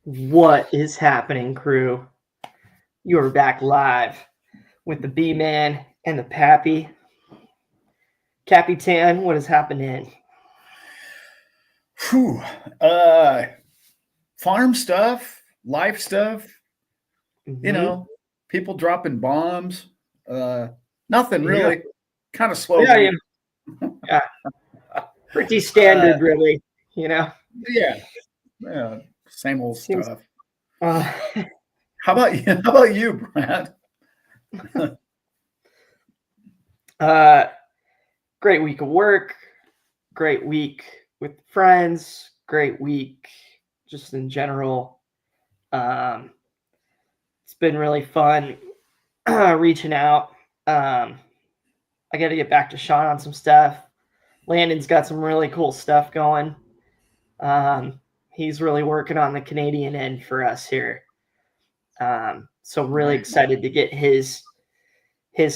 What is happening, crew? You are back live with the B-Man and the Pappy. Capitan, what is happening? Whew. Farm stuff, life stuff, Mm-hmm. people dropping bombs. Nothing Yeah. really. Kind of slow Yeah, week. yeah. Pretty Uh, standard, really. You know. yeah, yeah, same old Seems. stuff. Uh, How about you? How about you, Brad? uh, great week of work. Great week with friends. Great week, just in general. Um, it's been really fun reaching out. I got to get back to Sean on some stuff. Landon's got some really cool stuff going. He's really working on the Canadian end for us here. So I'm really Nice. excited to get his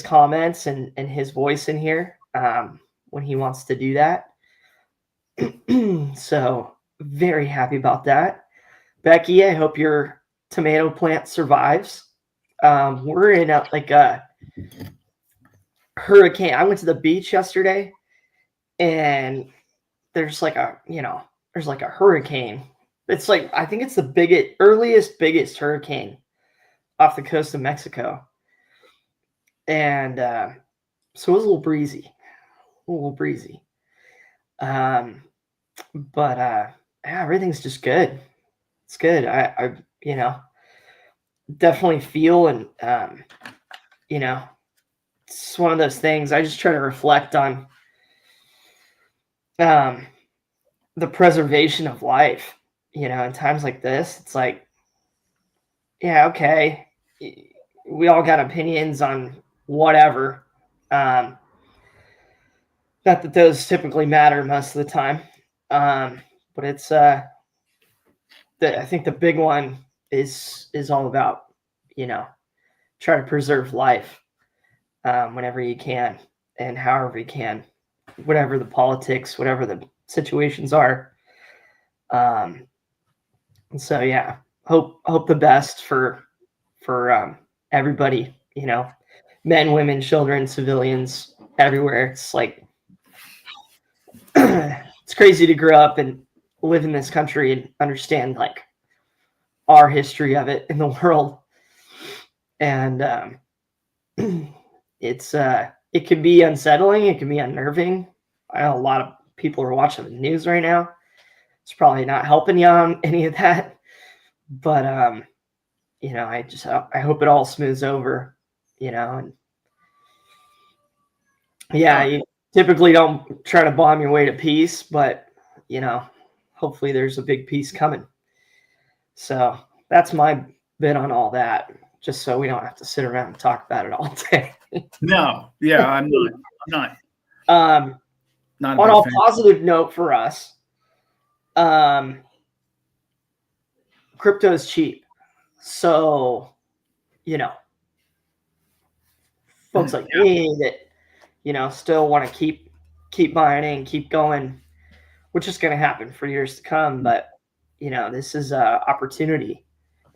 comments and his voice in here when he wants to do that. So very happy about that. Becky, I hope your tomato plant survives. We're in a hurricane. I went to the beach yesterday, and there's like a hurricane. It's like, I think it's the biggest hurricane off the coast of Mexico, and so it was a little breezy, but yeah, everything's just good. It's good. I definitely feel, and it's one of those things. I just try to reflect on the preservation of life. In times like this, it's like, yeah, okay, we all got opinions on whatever. Not that those typically matter most of the time, but it's I think the big one is all about try to preserve life whenever you can and however you can, whatever the politics, whatever the situations are. And so yeah, hope the best for everybody. Men, women, children, civilians, everywhere. It's like it's crazy to grow up and live in this country and understand like our history of it in the world, and it can be unsettling, it can be unnerving. I know a lot of people are watching the news right now. It's probably not helping you on any of that, but I hope it all smooths over, and yeah, Oh, you typically don't try to bomb your way to peace, but hopefully there's a big peace coming. So that's my bit on all that, just so we don't have to sit around and talk about it all day. no, yeah, I'm not. I'm not. um, Not a on big a fan. positive note for us, um, crypto is cheap. So, you know, folks like Yeah, me that, still want to keep mining, keep going, which is going to happen for years to come. But, this is a opportunity,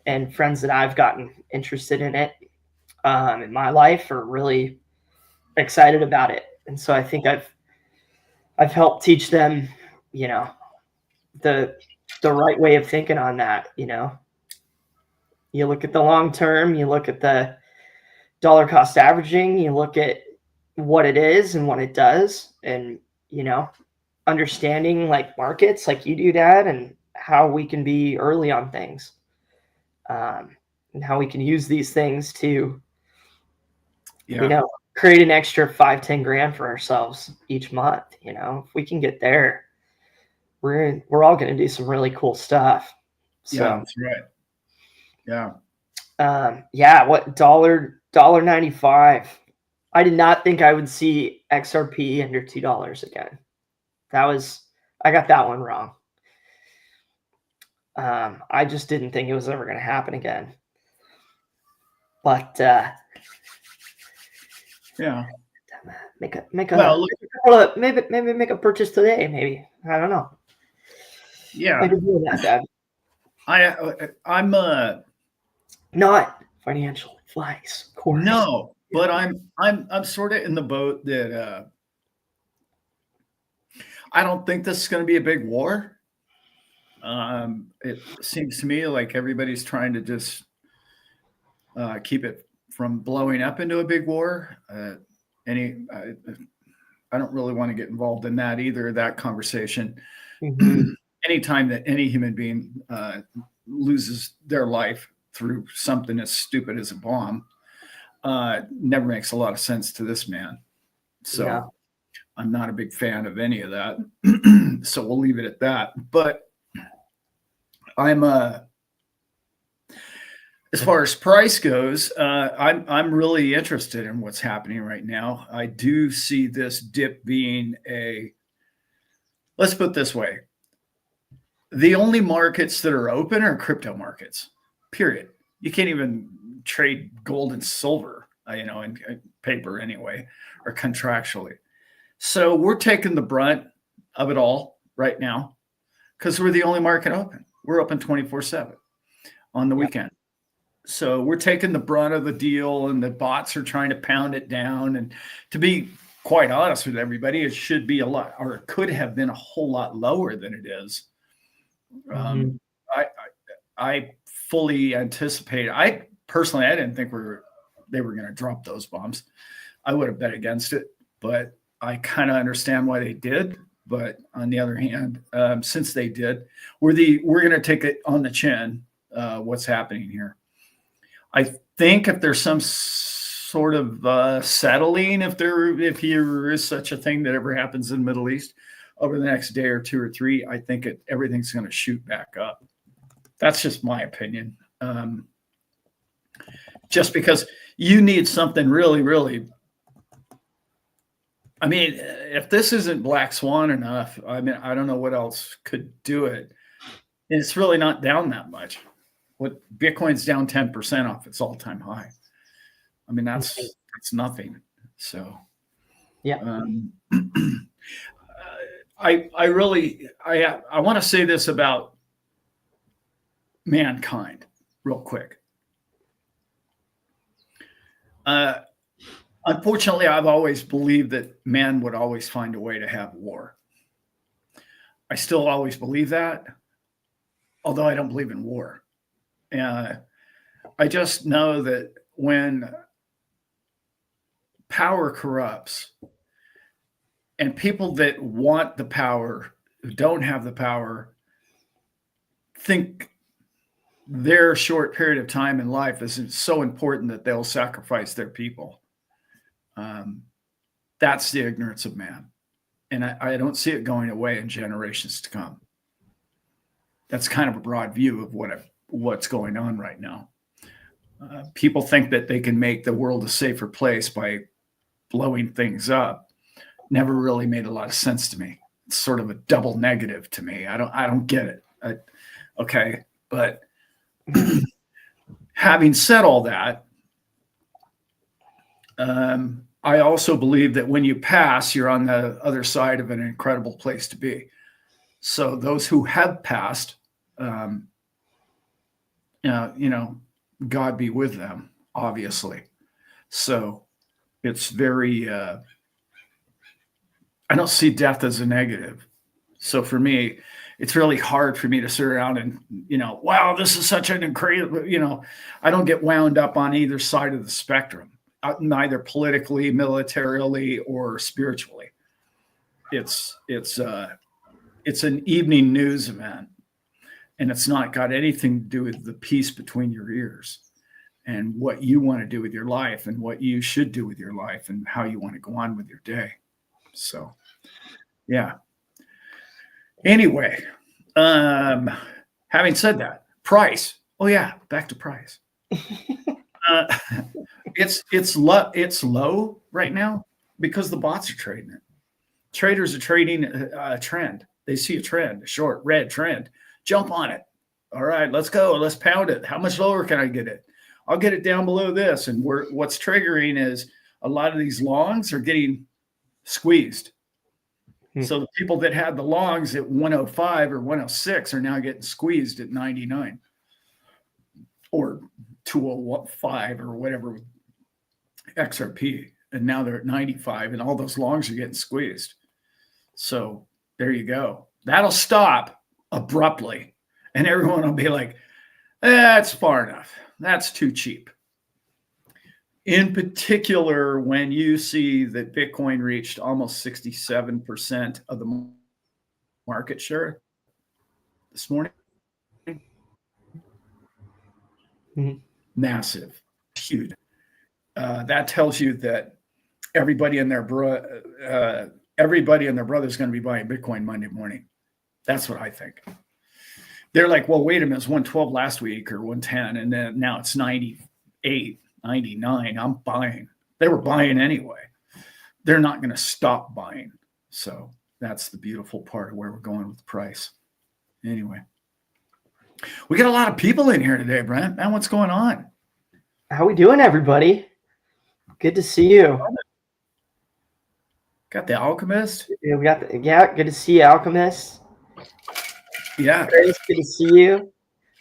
and friends that I've gotten interested in it in my life are really excited about it. And so I think I've helped teach them, you know, the right way of thinking on that. You look at the long term, you look at the dollar cost averaging, you look at what it is and what it does, and understanding like markets like you do, Dad, and how we can be early on things, and how we can use these things to yeah, create an extra 5-10 grand for ourselves each month. If we can get there, we're all going to do some really cool stuff. yeah. So That's right. Yeah, yeah, what dollar 95. I did not think I would see XRP under $2 again. I got that one wrong. I just didn't think it was ever going to happen again. But yeah. make Well, look, maybe make a purchase today. Maybe, I don't know. yeah. Maybe do that, Dad. I'm Not financial advice, of course. no, but I'm sort of in the boat that I don't think this is going to be a big war. It seems to me like everybody's trying to just keep it from blowing up into a big war. I don't really want to get involved in that either. That conversation. Mm-hmm. Anytime that any human being loses their life through something as stupid as a bomb, never makes a lot of sense to this man. So Yeah. I'm not a big fan of any of that. So we'll leave it at that. But I'm as far as price goes, I'm really interested in what's happening right now. I do see this dip being let's put it this way. The only markets that are open are crypto markets, period. You can't even trade gold and silver, and paper anyway, or contractually. So we're taking the brunt of it all right now because we're the only market open. We're open 24/7 on the weekend. So we're taking the brunt of the deal, and the bots are trying to pound it down. And to be quite honest with everybody, it should be a lot, or it could have been a whole lot lower than it is. Mm-hmm. I fully anticipate. I didn't think they were going to drop those bombs. I would have bet against it, but I kind of understand why they did. But on the other hand, since they did, we're going to take it on the chin. What's happening here? I think if there's some sort of settling, if there is such a thing that ever happens in the Middle East over the next day or two or three, I think everything's going to shoot back up. That's just my opinion. Just because you need something really, really. I mean, if this isn't black swan enough, I mean, I don't know what else could do it. And it's really not down that much. What Bitcoin's down 10% off its all-time high. I mean, that's nothing. So, yeah. I want to say this about mankind real quick. Unfortunately, I've always believed that man would always find a way to have war. I still always believe that, although I don't believe in war. I just know that when power corrupts and people that want the power, who don't have the power, think their short period of time in life is so important that they'll sacrifice their people. That's the ignorance of man. And I don't see it going away in generations to come. That's kind of a broad view of what's going on right now. People think that they can make the world a safer place by blowing things up. Never really made a lot of sense to me. It's sort of a double negative to me. I don't get it. Okay, but having said all that, I also believe that when you pass, you're on the other side of an incredible place to be. So those who have passed, God be with them, obviously. So it's very, I don't see death as a negative. So for me, it's really hard for me to sit around and, wow, this is such an incredible, I don't get wound up on either side of the spectrum, neither politically, militarily, or spiritually. It's an evening news event, and it's not got anything to do with the peace between your ears and what you want to do with your life and what you should do with your life and how you want to go on with your day. So, yeah. Anyway, having said that, price. Oh yeah, back to price. It's low right now because the bots are trading it. Traders are trading a trend. They see a trend, a short red trend. Jump on it. All right, let's go. Let's pound it. How much lower can I get it? I'll get it down below this. And what's triggering is a lot of these longs are getting squeezed. So the people that had the longs at 105 or 106 are now getting squeezed at 99 or 205 or whatever XRP. And now they're at 95 and all those longs are getting squeezed. So there you go. That'll stop abruptly. And everyone will be like, that's far enough. That's too cheap. In particular, when you see that Bitcoin reached almost 67% of the market share this morning, massive, huge. That tells you that everybody and their brother is going to be buying Bitcoin Monday morning. That's what I think. They're like, well, wait a minute, it's 112 last week or 110, and then now it's 98, 99. I'm buying. They were buying anyway. They're not going to stop buying. So that's the beautiful part of where we're going with the price. Anyway, we got a lot of people in here today, Brent. Man, what's going on? How we doing, everybody? Good to see you. Got the Alchemist. Yeah, we got good to see you, Alchemist. Yeah, Grace, good to see you.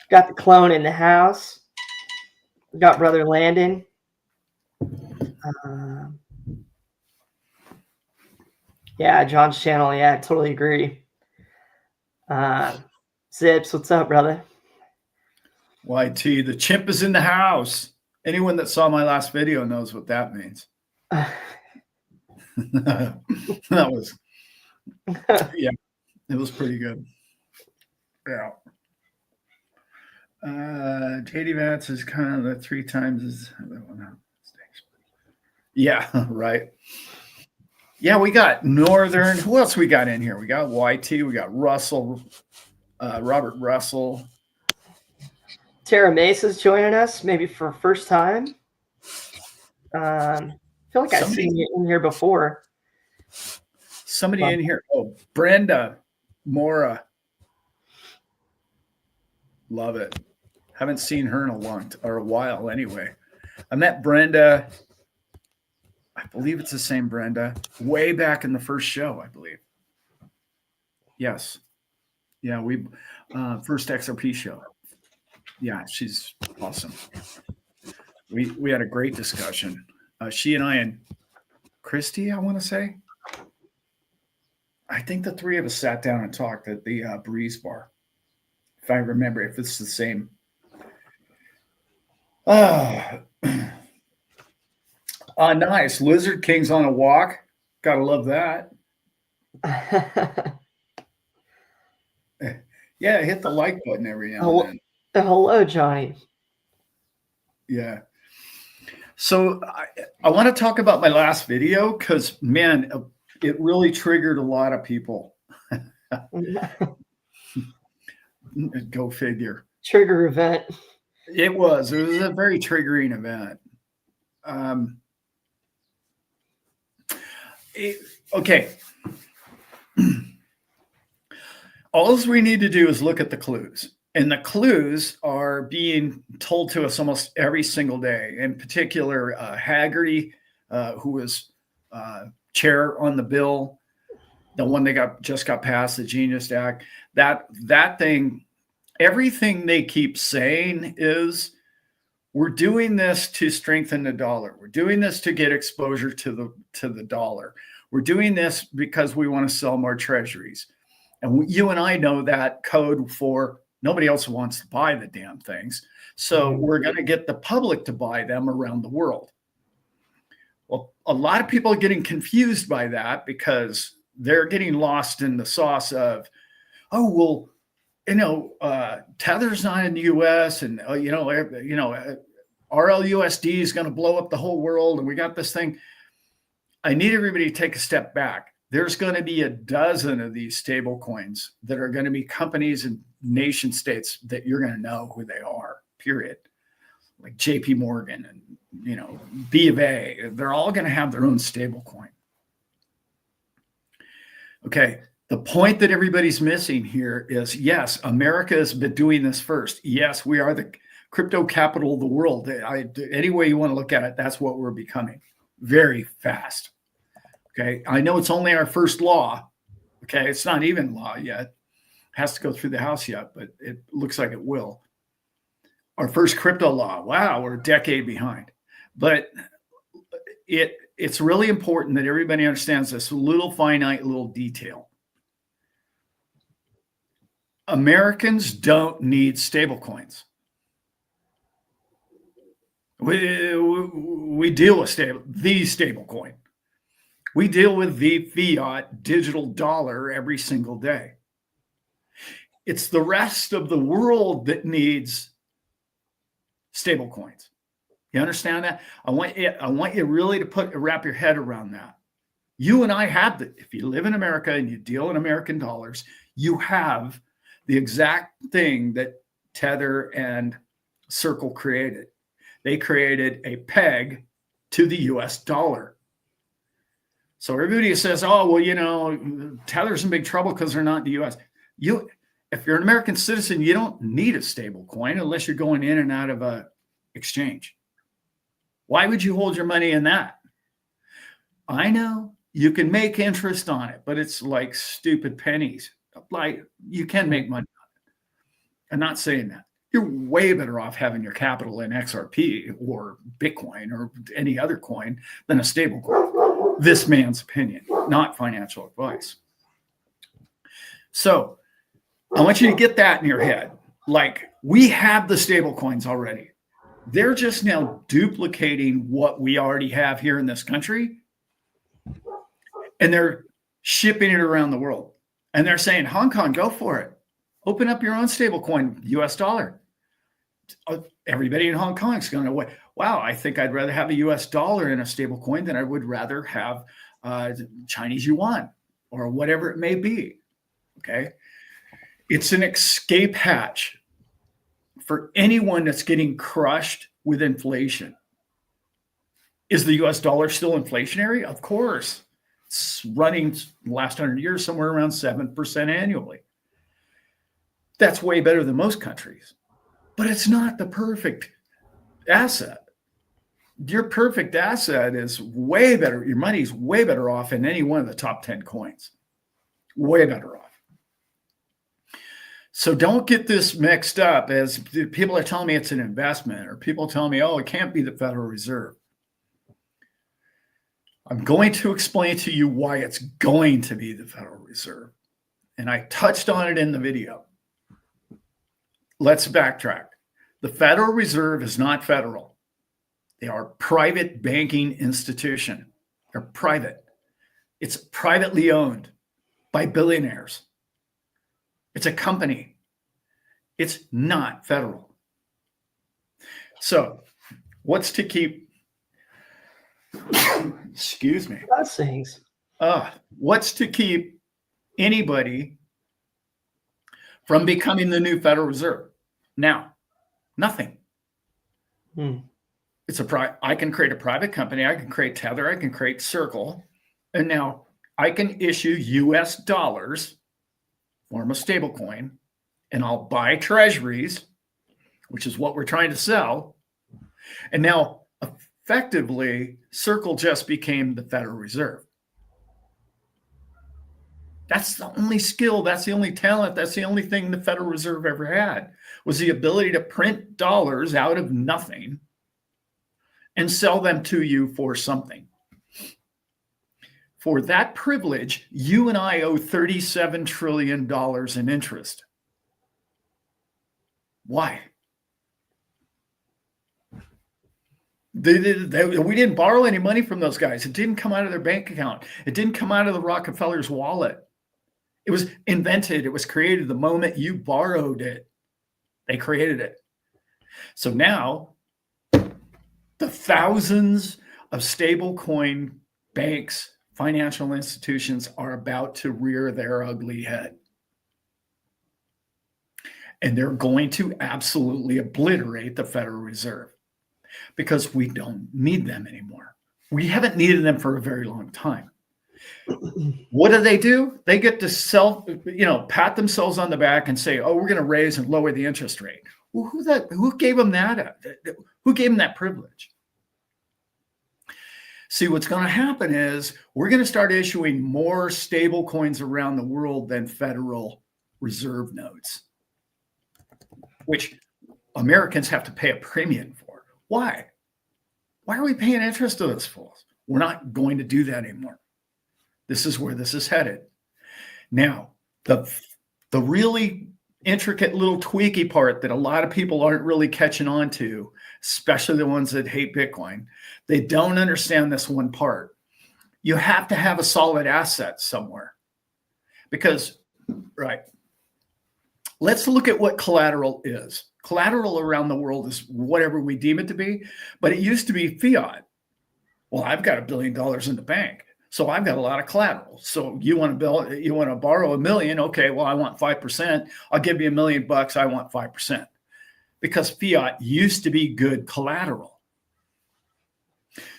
Got the clone in the house. We got Brother Landon. Yeah, John's channel. Yeah, I totally agree. Zips, what's up, brother? YT, the chimp is in the house. Anyone that saw my last video knows what that means. That was, yeah, it was pretty good. Yeah. JD Vance is kind of the 3 times as. Yeah, right. Yeah, we got Northern. Who else we got in here? We got YT. We got Russell, Robert Russell. Tara Mesa's joining us, maybe for first time. I feel like I've seen you in here before. Somebody in here. Oh, Brenda Mora. Love it. Haven't seen her in a while anyway. I met Brenda. I believe it's the same Brenda. Way back in the first show, I believe. Yes. Yeah, we first XRP show. Yeah, she's awesome. We had a great discussion. She and I and Christy, I want to say. I think the 3 of us sat down and talked at the Breeze Bar. If I remember, if it's the same. Nice. Lizard King's on a walk. Gotta love that. Yeah, hit the like button every now and then. Hello, Johnny. Yeah. So I want to talk about my last video because, man, it really triggered a lot of people. Go figure. Trigger event. It was a very triggering event. Okay. All we need to do is look at the clues. And the clues are being told to us almost every single day. In particular, Haggerty, who was chair on the bill, the one that just got passed, the Genius Act, that thing, everything they keep saying is, we're doing this to strengthen the dollar. We're doing this to get exposure to the dollar. We're doing this because we want to sell more treasuries. And you and I know that code for nobody else wants to buy the damn things. So we're going to get the public to buy them around the world. Well, a lot of people are getting confused by that because they're getting lost in the sauce of, oh, well, Tether's not in the U.S. and, RLUSD is going to blow up the whole world. And we got this thing. I need everybody to take a step back. There's going to be a dozen of these stable coins that are going to be companies and nation states that you're going to know who they are, period. Like JP Morgan and, B of A. They're all going to have their own stable coin. Okay. The point that everybody's missing here is, yes, America has been doing this first. Yes, we are the crypto capital of the world. Any way you want to look at it, that's what we're becoming very fast. Okay. I know it's only our first law, Okay, it's not even law yet. It has to go through the House yet, but it looks like it will. Our first crypto law, wow, we're a decade behind. But it's really important that everybody understands this little finite little detail. Americans don't need stablecoins. We deal with the stablecoin. We deal with the fiat digital dollar every single day. It's the rest of the world that needs stablecoins. You understand that? I want you really to wrap your head around that. You and I have if you live in America and you deal in American dollars, you have the exact thing that Tether and Circle created. They created a peg to the US dollar. So everybody says, oh, well, Tether's in big trouble because they're not in the US. If you're an American citizen, you don't need a stable coin unless you're going in and out of a exchange. Why would you hold your money in that? I know you can make interest on it, but it's like stupid pennies. Like, you can make money on it. I'm not saying that. You're way better off having your capital in XRP or Bitcoin or any other coin than a stable coin. This man's opinion, not financial advice. So I want you to get that in your head. Like, we have the stable coins already. They're just now duplicating what we already have here in this country, and they're shipping it around the world. And they're saying, Hong Kong, go for it. Open up your own stable coin, US dollar. Everybody in Hong Kong is going to, wow, I think I'd rather have a US dollar in a stable coin than I would rather have Chinese yuan or whatever it may be. Okay. It's an escape hatch for anyone that's getting crushed with inflation. Is the US dollar still inflationary? Of course. It's running the last 100 years somewhere around 7% annually. That's way better than most countries. But it's not the perfect asset. Your perfect asset is way better. Your money's way better off in any one of the top 10 coins. Way better off. So don't get this mixed up as people are telling me it's an investment, or people tell me, oh, it can't be the Federal Reserve. I'm going to explain to you why it's going to be the Federal Reserve. And I touched on it in the video. Let's backtrack. The Federal Reserve is not federal. They are a private banking institution. They're private. It's privately owned by billionaires. It's a company. It's not federal. So what's to keep, excuse me. Blessings. What's to keep anybody from becoming the new Federal Reserve? Now, nothing. It's I can create a private company. I can create Tether. I can create Circle. And now I can issue US dollars, form a stable coin, and I'll buy treasuries, which is what we're trying to sell. And now, effectively, Circle just became the Federal Reserve. That's the only skill, that's the only talent, that's the only thing the Federal Reserve ever had, was the ability to print dollars out of nothing and sell them to you for something. For that privilege, you and I owe $37 trillion in interest. Why? We didn't borrow any money from those guys. It didn't come out of their bank account. It didn't come out of the Rockefeller's wallet. It was invented. It was created the moment you borrowed it. They created it. So now the thousands of stablecoin banks, financial institutions are about to rear their ugly head. And they're going to absolutely obliterate the Federal Reserve because we don't need them anymore. We haven't needed them for a very long time. What do? They get to pat themselves on the back and say, oh, we're going to raise and lower the interest rate. Well, who gave them that? Who gave them that privilege? See, what's going to happen is we're going to start issuing more stable coins around the world than Federal Reserve notes, which Americans have to pay a premium for. Why? Why are we paying interest to those fools? We're not going to do that anymore. This is where this is headed. Now, the really intricate little tweaky part that a lot of people aren't really catching on to, especially the ones that hate Bitcoin, they don't understand this one part. You have to have a solid asset somewhere. Because, right, let's look at what collateral is. Collateral around the world is whatever we deem it to be, but it used to be fiat. Well, I've got $1 billion in the bank, so I've got a lot of collateral. So you want to borrow $1 million? Okay, well, I want 5%. I'll give you $1 million. I want 5%, because fiat used to be good collateral.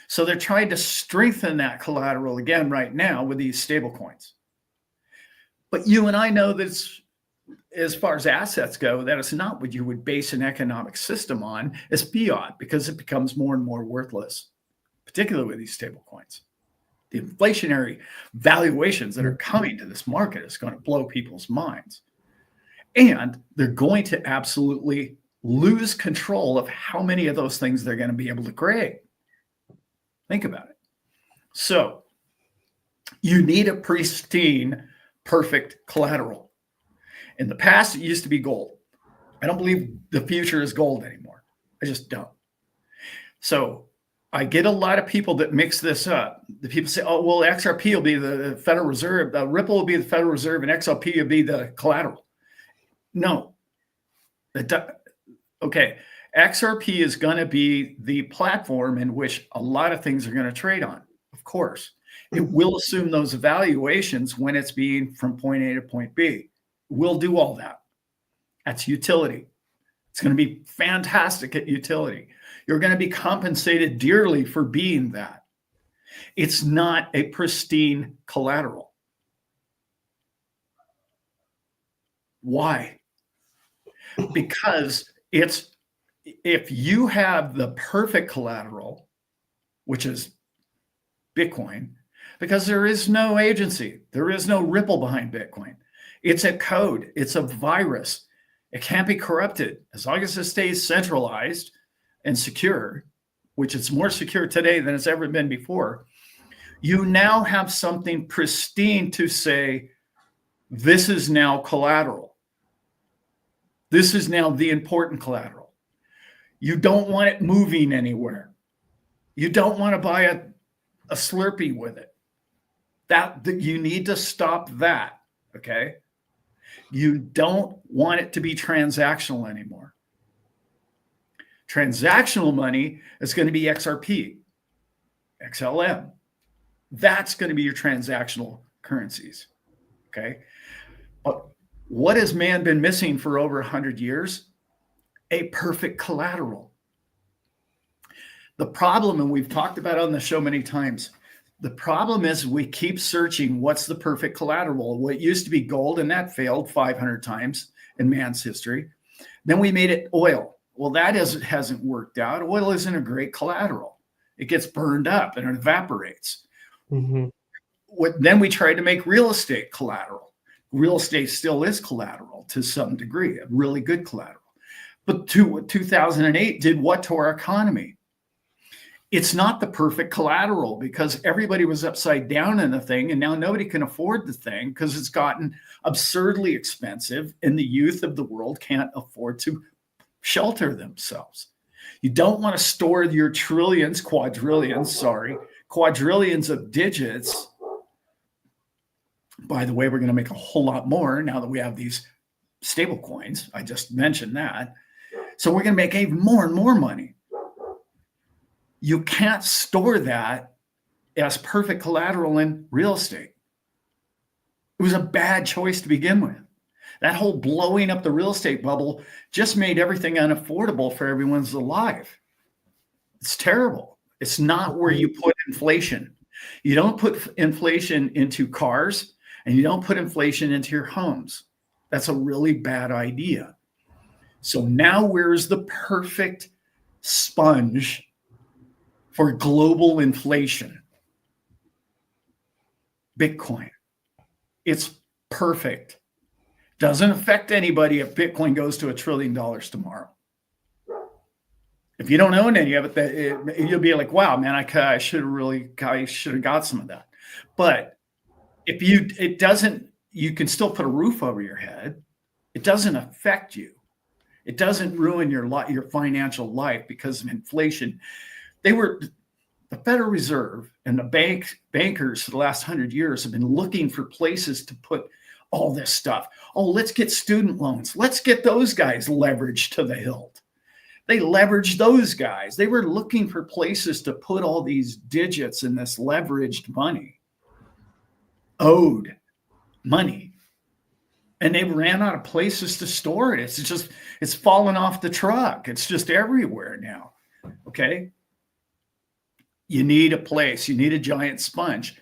So they're trying to strengthen that collateral again right now with these stable coins. But you and I know that as far as assets go, that is not what you would base an economic system on, as fiat, because it becomes more and more worthless, particularly with these stable coins. The inflationary valuations that are coming to this market is going to blow people's minds. And they're going to absolutely lose control of how many of those things they're going to be able to create. Think about it. So you need a pristine, perfect collateral. In the past, it used to be gold. I don't believe the future is gold anymore. I just don't. So I get a lot of people that mix this up. The people say, oh, well, XRP will be the Federal Reserve, Ripple will be the Federal Reserve, and XRP will be the collateral. No. Okay. XRP is going to be the platform in which a lot of things are going to trade on, of course. It will assume those evaluations when it's being from point A to point B. We'll do all that. That's utility. It's going to be fantastic at utility. You're going to be compensated dearly for being that. It's not a pristine collateral. Why? Because if you have the perfect collateral, which is Bitcoin, because there is no agency, there is no Ripple behind Bitcoin. It's a code, it's a virus. It can't be corrupted as long as it stays centralized and secure, which it's more secure today than it's ever been before. You now have something pristine to say, this is now collateral. This is now the important collateral. You don't want it moving anywhere. You don't want to buy a Slurpee with it. That you need to stop that, okay? You don't want it to be transactional anymore. Transactional money is going to be XRP, XLM. That's going to be your transactional currencies, okay? But what has man been missing for over 100 years? A perfect collateral. The problem, and we've talked about it on the show many times, the problem is we keep searching what's the perfect collateral. What used to be gold, and that failed 500 times in man's history. Then we made it oil. Well, that hasn't worked out. Oil isn't a great collateral. It gets burned up and it evaporates. Mm-hmm. Then we tried to make real estate collateral. Real estate still is collateral to some degree, a really good collateral. But 2008 did what to our economy? It's not the perfect collateral because everybody was upside down in the thing, and now nobody can afford the thing because it's gotten absurdly expensive, and the youth of the world can't afford to shelter themselves. You don't want to store your quadrillions of digits. By the way, we're going to make a whole lot more now that we have these stable coins. I just mentioned that. So we're going to make even more and more money. You can't store that as perfect collateral in real estate. It was a bad choice to begin with. That whole blowing up the real estate bubble just made everything unaffordable for everyone's alive. It's terrible. It's not where you put inflation. You don't put inflation into cars, and you don't put inflation into your homes. That's a really bad idea. So now where's the perfect sponge for global inflation? Bitcoin. It's perfect. Doesn't affect anybody if Bitcoin goes to $1 trillion tomorrow. If you don't own any of it, you'll be like, wow, man, I should have got some of that. But if it doesn't, you can still put a roof over your head. It doesn't affect you. It doesn't ruin your financial life because of inflation. The Federal Reserve and the bankers for the last 100 years have been looking for places to put all this stuff. Oh, let's get student loans. Let's get those guys leveraged to the hilt. They leveraged those guys. They were looking for places to put all these digits in this leveraged money, owed money. And they ran out of places to store it. It's fallen off the truck. It's just everywhere now. Okay. You need a place. You need a giant sponge.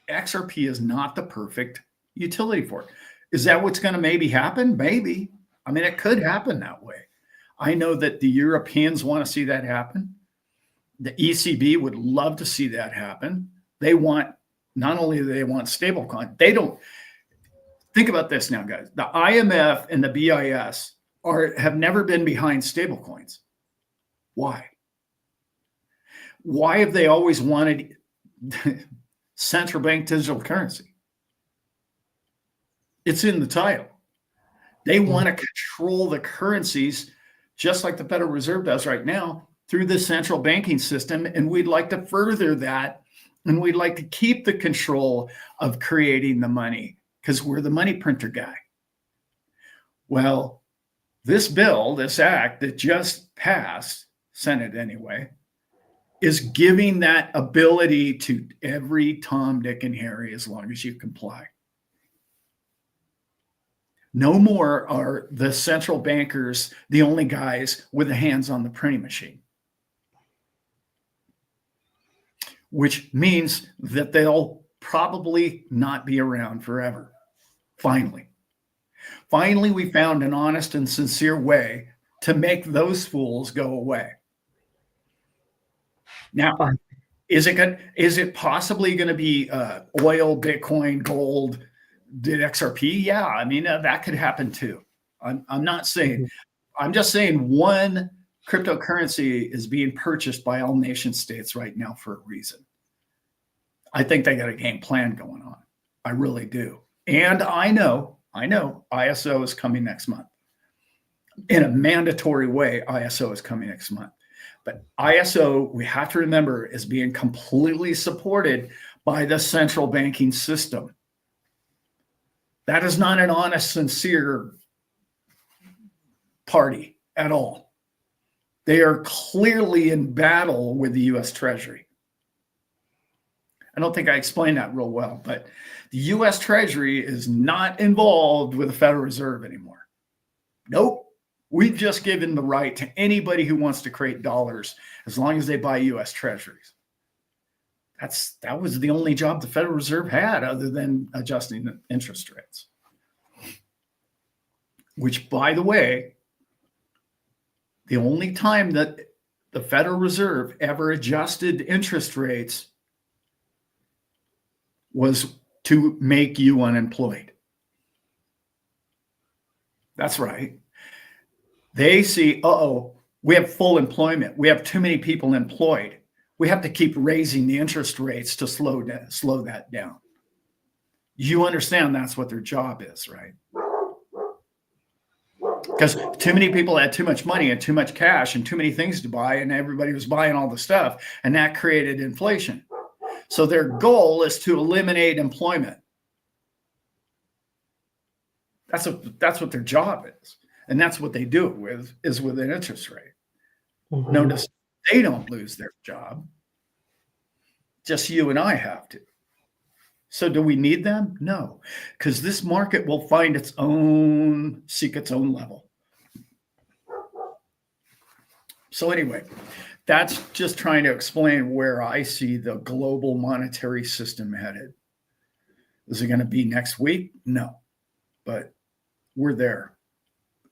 XRP is not the perfect utility for it. Is that what's going to maybe happen? Maybe. I mean, it could happen that way. I know that the Europeans want to see that happen. The ECB would love to see that happen. Not only do they want stablecoin, they don't. Think about this now, guys. The IMF and the BIS have never been behind stablecoins. Why? Why have they always wanted central bank digital currency? It's in the title. They want to control the currencies just like the Federal Reserve does right now through the central banking system. And we'd like to further that. And we'd like to keep the control of creating the money because we're the money printer guy. Well, this bill, this act that just passed, Senate anyway, is giving that ability to every Tom, Dick, and Harry as long as you comply. No more are the central bankers the only guys with the hands on the printing machine, which means that they'll probably not be around forever. Finally, we found an honest and sincere way to make those fools go away. Now, is it possibly going to be oil, Bitcoin, gold, did XRP? Yeah, I mean, that could happen too. I'm not saying, I'm just saying one cryptocurrency is being purchased by all nation states right now for a reason. I think they got a game plan going on. I really do. And I know ISO is coming next month. In a mandatory way, ISO is coming next month. But ISO, we have to remember, is being completely supported by the central banking system. That is not an honest, sincere party at all. They are clearly in battle with the U.S. Treasury. I don't think I explained that real well, but the U.S. Treasury is not involved with the Federal Reserve anymore. Nope. We've just given the right to anybody who wants to create dollars as long as they buy U.S. Treasuries. That was the only job the Federal Reserve had other than adjusting the interest rates. Which, by the way, the only time that the Federal Reserve ever adjusted interest rates was to make you unemployed. That's right. They see, we have full employment. We have too many people employed. We have to keep raising the interest rates to slow that down. You understand that's what their job is, right? Because too many people had too much money and too much cash and too many things to buy, and everybody was buying all the stuff, and that created inflation. So their goal is to eliminate employment. That's what their job is. And that's what they do it with, is with an interest rate. Mm-hmm. Notice they don't lose their job. Just you and I have to. So do we need them? No, because this market will find seek its own level. So anyway, that's just trying to explain where I see the global monetary system headed. Is it going to be next week? No, but we're there.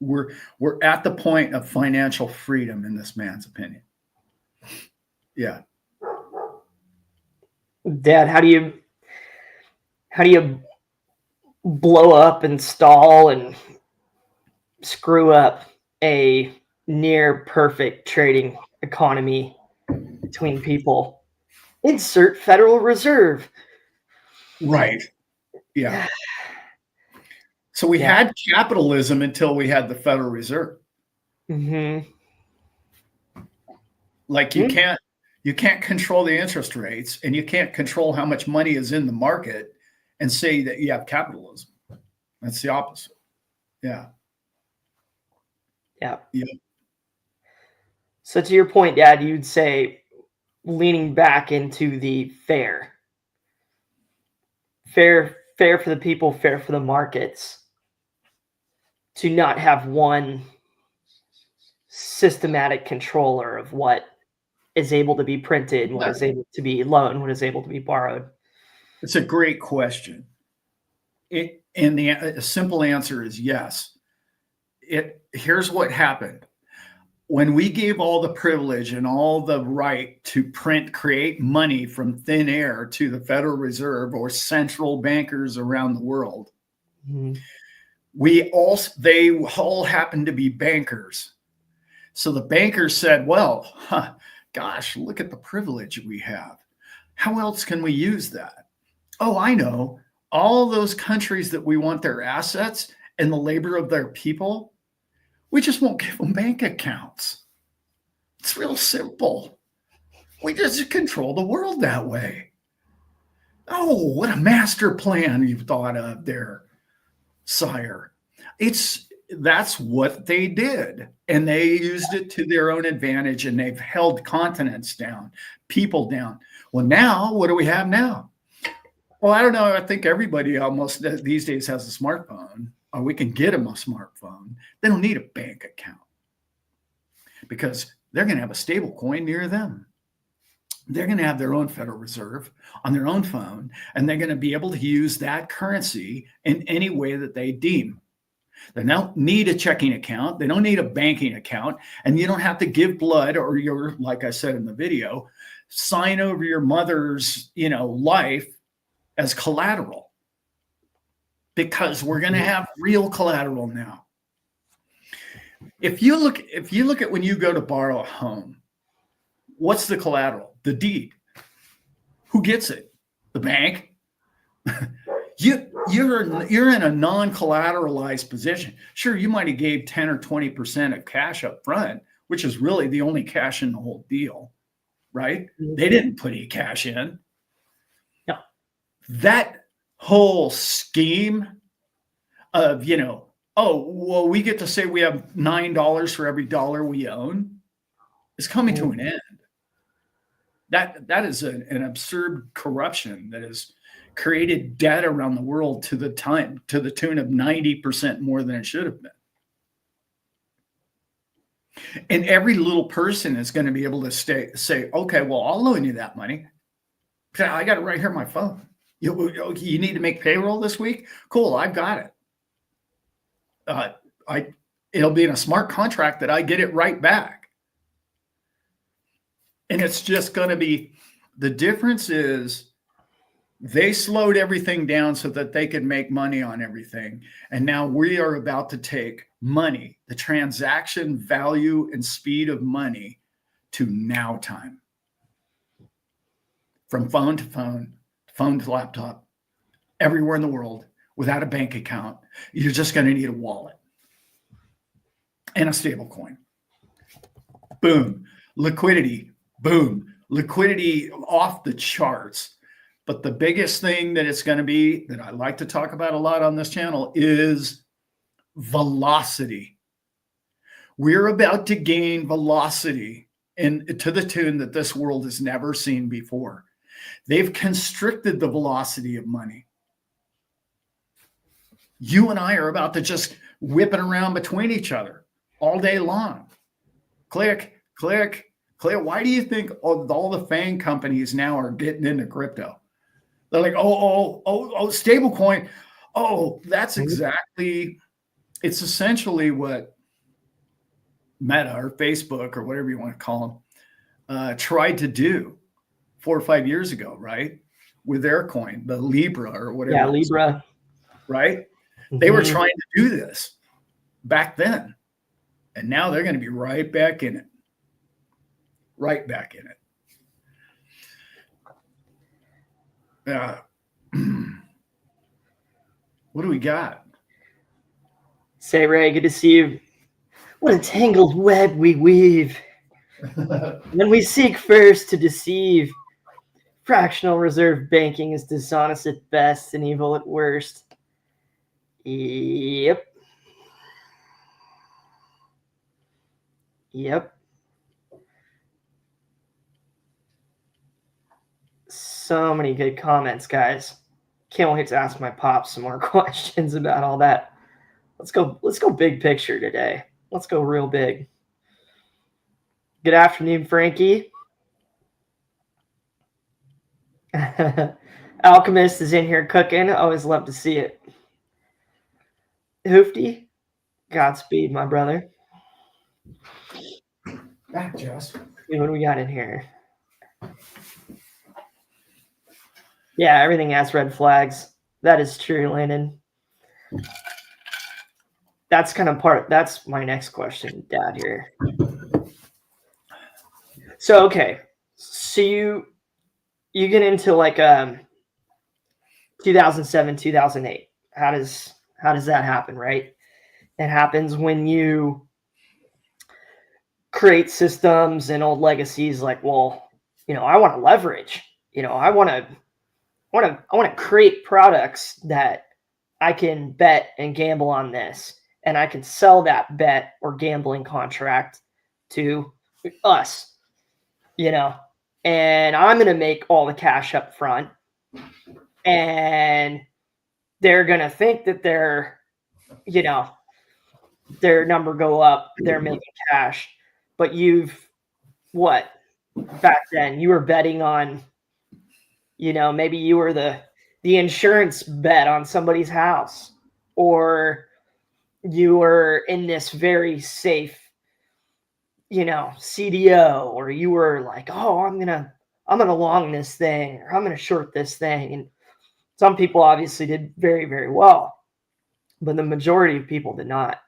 We're at the point of financial freedom in this man's opinion. Yeah. Dad, how do how do you blow up and stall and screw up a near perfect trading economy between people? Insert Federal Reserve. Right. Yeah. So we Yeah. had capitalism until we had the Federal Reserve. Mm-hmm. Like you can't control the interest rates, and you can't control how much money is in the market and say that you have capitalism. That's the opposite. Yeah. Yeah. Yeah. So to your point, Dad, you'd say leaning back into the fair for the people, fair for the markets, to not have one systematic controller of what is able to be printed, what is able to be loaned, what is able to be borrowed. It's a great question. And the simple answer is yes. Here's what happened. When we gave all the privilege and all the right to create money from thin air to the Federal Reserve or central bankers around the world, Mm-hmm. they all happened to be bankers. So the bankers said, well, gosh, look at the privilege we have. How else can we use that? Oh, I know. All those countries that we want their assets and the labor of their people, we just won't give them bank accounts. It's real simple. We just control the world that way. Oh, what a master plan you've thought of there, sire. That's what they did. And they used it to their own advantage, and they've held continents down, people down. Well, now, what do we have now? Well, I don't know. I think everybody almost these days has a smartphone, or we can get them a smartphone. They don't need a bank account because they're going to have a stable coin near them. They're going to have their own Federal Reserve on their own phone, and they're going to be able to use that currency in any way that they deem. They don't need a checking account. They don't need a banking account. And you don't have to give blood or like I said in the video, sign over your mother's, life as collateral, because we're going to have real collateral now. If you look at when you go to borrow a home, what's the collateral? The deed. Who gets it? The bank. You're in a non-collateralized position. Sure, you might have gave 10 or 20% of cash up front, which is really the only cash in the whole deal, right? They didn't put any cash in. No. That whole scheme of, oh, well, we get to say we have $9 for every dollar we own is coming to an end. That is an absurd corruption that has created debt around the world to the tune of 90% more than it should have been. And every little person is going to be able to say, okay, well, I'll loan you that money. I got it right here on my phone. You need to make payroll this week? Cool, I've got it. It'll be in a smart contract that I get it right back. And it's just going to be, the difference is they slowed everything down so that they could make money on everything. And now we are about to take money, the transaction value and speed of money, to now time. From phone to phone, phone to laptop, everywhere in the world, without a bank account, you're just going to need a wallet and a stable coin. Boom. Liquidity. Boom. Liquidity off the charts. But the biggest thing that it's going to be, that I like to talk about a lot on this channel, is velocity. We're about to gain velocity to the tune that this world has never seen before. They've constricted the velocity of money. You and I are about to just whip it around between each other all day long. Click, click, click. Why do you think all the FANG companies now are getting into crypto? They're like, oh, stable coin. Oh, that's exactly, it's essentially what Meta or Facebook or whatever you want to call them tried to do 4 or 5 years ago, right? with their coin, the Libra or whatever. Yeah, Libra. Right? Mm-hmm. They were trying to do this back then. And now they're going to be right back in it. Right back in it. What do we got? Say, Ray, good to see you. What a tangled web we weave. When we seek first to deceive. Fractional reserve banking is dishonest at best and evil at worst. Yep. So many good comments, guys. Can't wait to ask my pops some more questions about all that. Let's go big picture today. Let's go real big. Good afternoon, Frankie. Alchemist is in here cooking. Always love to see it. Hoofty, Godspeed, my brother. Back, Jess. What do we got in here? Yeah, everything has red flags. That is true, Landon. That's kind of that's my next question, Dad, here. So, okay. So you get into like 2007, 2008. How does that happen, right? It happens when you create systems and old legacies like, well, I want to leverage. I want to create products that I can bet and gamble on this, and I can sell that bet or gambling contract to us, and I'm going to make all the cash up front, and they're going to think that their number go up, they're making cash, but back then you were betting on, maybe you were the insurance bet on somebody's house, or you were in this very safe, CDO, or you were like, oh, I'm gonna long this thing, or I'm gonna short this thing. And some people obviously did very, very well, but the majority of people did not.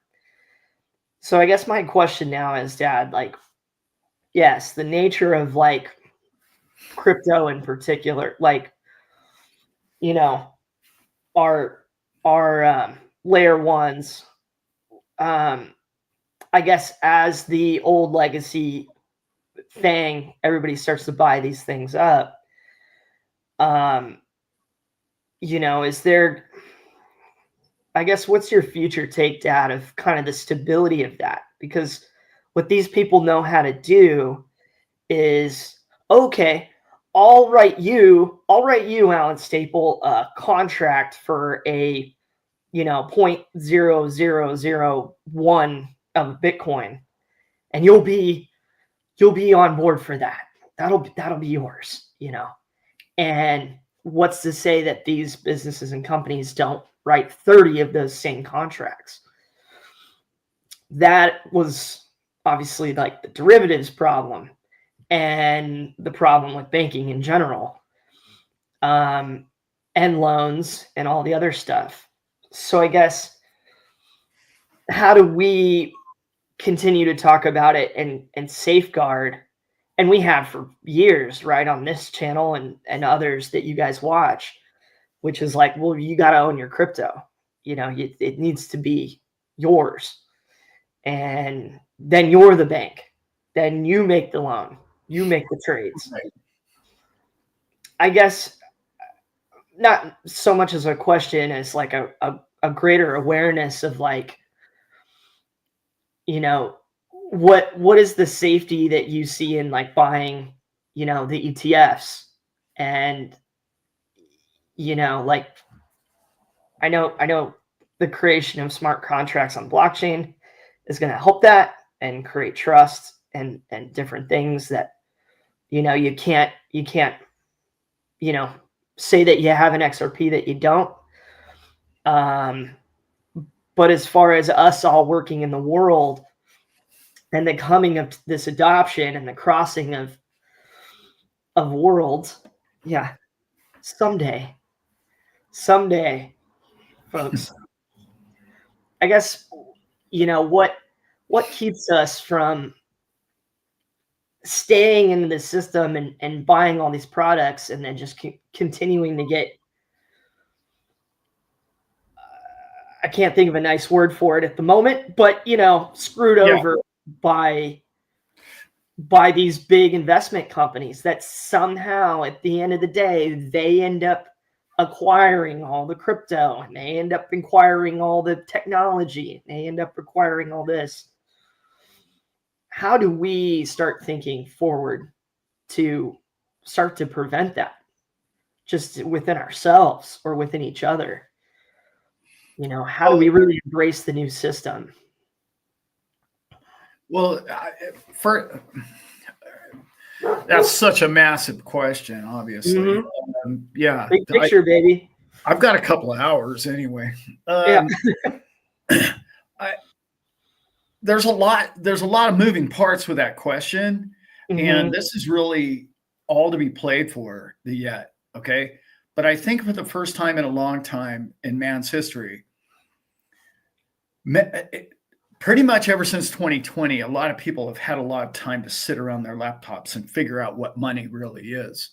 So I guess my question now is, Dad, like, yes, the nature of like crypto in particular, like, our layer ones, I guess as the old legacy thing, everybody starts to buy these things up. Is there, I guess, what's your future take, Dad, of kind of the stability of that? Because what these people know how to do is, okay, I'll write you, Alan Staple, a contract for a 0.0001 of Bitcoin, and you'll be on board for that. That'll be yours, And what's to say that these businesses and companies don't write 30 of those same contracts? That was obviously like the derivatives problem and the problem with banking in general, and loans and all the other stuff. So I guess, how do we continue to talk about it and safeguard? And we have for years, right, on this channel and others that you guys watch, which is like, well, you got to own your crypto. It needs to be yours. And then you're the bank. Then you make the loan. You make the trades. Right. I guess not so much as a question as like a greater awareness of like, what is the safety that you see in like buying, the ETFs? And, like, I know the creation of smart contracts on blockchain is going to help that and create trust and different things that, you can't, say that you have an XRP that you don't. But as far as us all working in the world and the coming of this adoption and the crossing of worlds, yeah. someday, folks. I guess, what keeps us from staying in the system and buying all these products and then just continuing to get, I can't think of a nice word for it at the moment, but screwed over by these big investment companies that somehow at the end of the day they end up acquiring all the crypto, and they end up acquiring all the technology, and they end up acquiring all this. How do we start thinking forward to start to prevent that, just within ourselves or within each other? How do we really embrace the new system? Well, that's such a massive question, obviously. Mm-hmm. Yeah. Big picture, baby. I've got a couple of hours anyway. Yeah. There's a lot of moving parts with that question. Mm-hmm. And this is really all to be played for yet. Okay. But I think for the first time in a long time in man's history, pretty much ever since 2020, a lot of people have had a lot of time to sit around their laptops and figure out what money really is.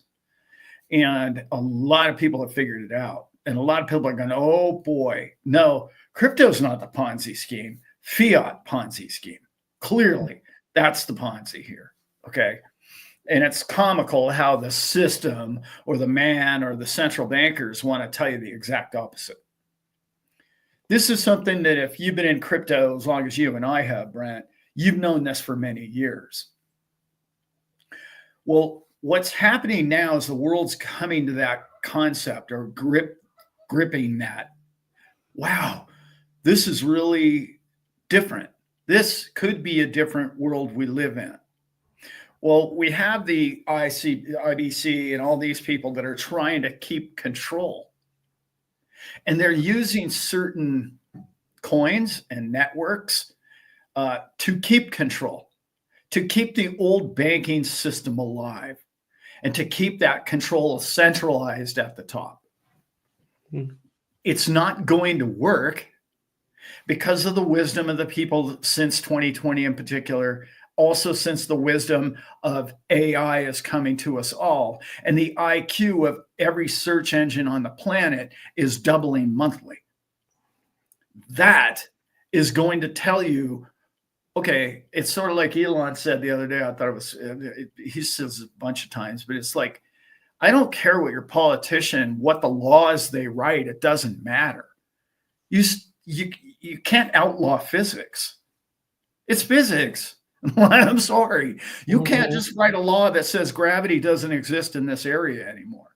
And a lot of people have figured it out. And a lot of people are going, oh boy, no, crypto's not the Ponzi scheme, fiat Ponzi scheme. Clearly, that's the Ponzi here. Okay. And it's comical how the system or the man or the central bankers want to tell you the exact opposite. This is something that if you've been in crypto as long as you and I have, Brent, you've known this for many years. Well, what's happening now is the world's coming to that concept or gripping that. Wow, this is really different. This could be a different world we live in. Well, we have the IBC and all these people that are trying to keep control. And they're using certain coins and networks to keep control, to keep the old banking system alive, and to keep that control centralized at the top. Mm-hmm. It's not going to work because of the wisdom of the people since 2020 in particular, also since the wisdom of AI is coming to us all. And the IQ of every search engine on the planet is doubling monthly. That is going to tell you, okay, it's sort of like Elon said the other day. I thought it was, he says a bunch of times, but it's like, I don't care what your politician, what the laws they write, it doesn't matter. You can't outlaw physics. It's physics. I'm sorry. You can't just write a law that says gravity doesn't exist in this area anymore.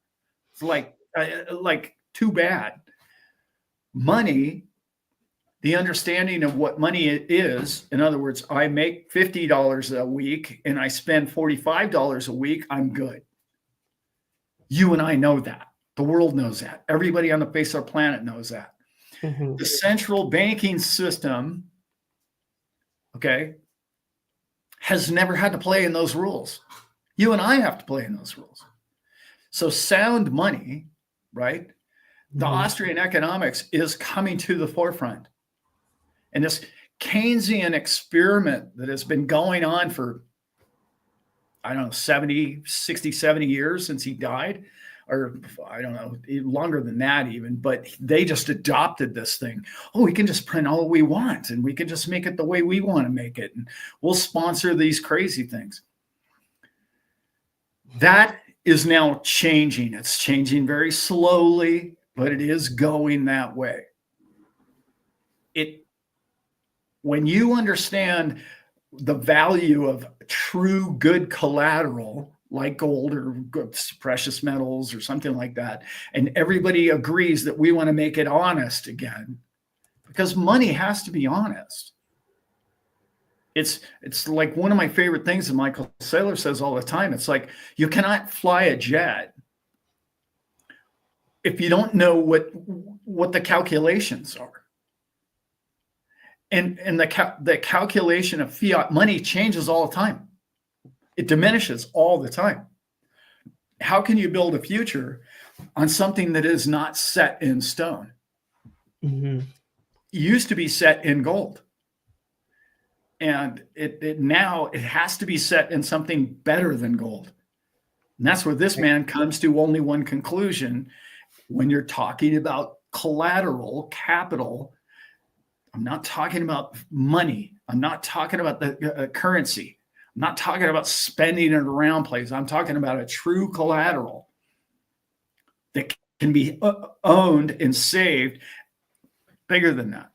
It's like too bad. Money, the understanding of what money is, in other words, I make $50 a week and I spend $45 a week, I'm good. You and I know that. The world knows that. Everybody on the face of the planet knows that. Mm-hmm. The central banking system, okay, has never had to play in those rules. You and I have to play in those rules. So sound money, right? The Austrian economics is coming to the forefront. And this Keynesian experiment that has been going on for, I don't know, 60, 70 years since he died, or I don't know, longer than that even, but they just adopted this thing. Oh, we can just print all we want and we can just make it the way we want to make it. And we'll sponsor these crazy things. That is now changing. It's changing very slowly, but it is going that way. When you understand the value of true good collateral, like gold or precious metals or something like that, and everybody agrees that we want to make it honest again, because money has to be honest. It's like one of my favorite things that Michael Saylor says all the time. It's like, you cannot fly a jet if you don't know what the calculations are. And the calculation of fiat money changes all the time. It diminishes all the time. How can you build a future on something that is not set in stone. Mm-hmm. It used to be set in gold. And it now it has to be set in something better than gold. And that's where this man comes to only one conclusion. When you're talking about collateral capital, I'm not talking about money. I'm not talking about the currency. I'm not talking about spending it around places. I'm talking about a true collateral that can be owned and saved. Bigger than that,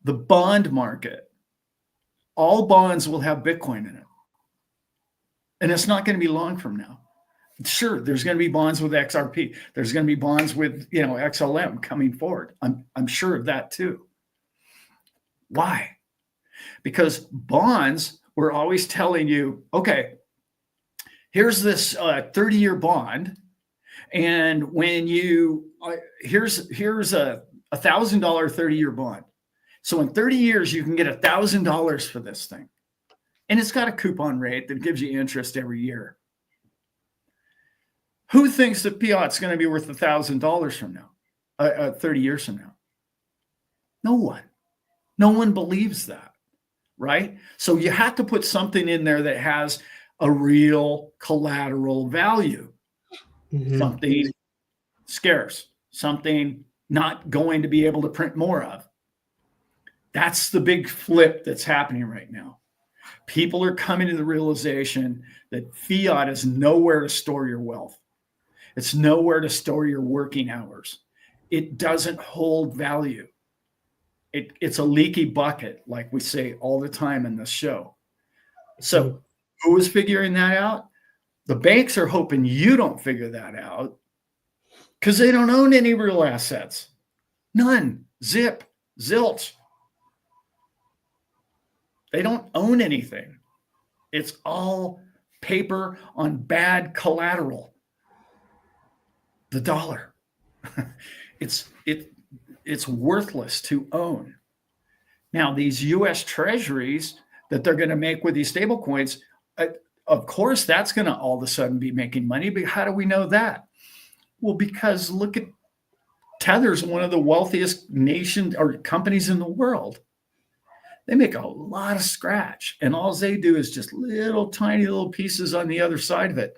the bond market. All bonds will have Bitcoin in it. And it's not going to be long from now. Sure, there's going to be bonds with XRP. There's going to be bonds with, XLM coming forward. I'm sure of that too. Why? Because bonds, we're always telling you, okay, here's this 30-year bond. And when you, here's a $1,000 30-year bond. So in 30 years, you can get $1,000 for this thing. And it's got a coupon rate that gives you interest every year. Who thinks that fiat's going to be worth $1,000 from now, 30 years from now? No one. No one believes that, right? So you have to put something in there that has a real collateral value, something scarce, something not going to be able to print more of. That's the big flip that's happening right now. People are coming to the realization that fiat is nowhere to store your wealth. It's nowhere to store your working hours. It doesn't hold value. It's a leaky bucket, like we say all the time in this show. So who is figuring that out? The banks are hoping you don't figure that out because they don't own any real assets. None. Zip. Zilch. They don't own anything. It's all paper on bad collateral. The dollar. It's worthless to own. Now, these U.S. treasuries that they're going to make with these stable coins, of course, that's going to all of a sudden be making money. But how do we know that? Well, because look at Tether's one of the wealthiest nations or companies in the world. They make a lot of scratch, and all they do is just little tiny little pieces on the other side of it.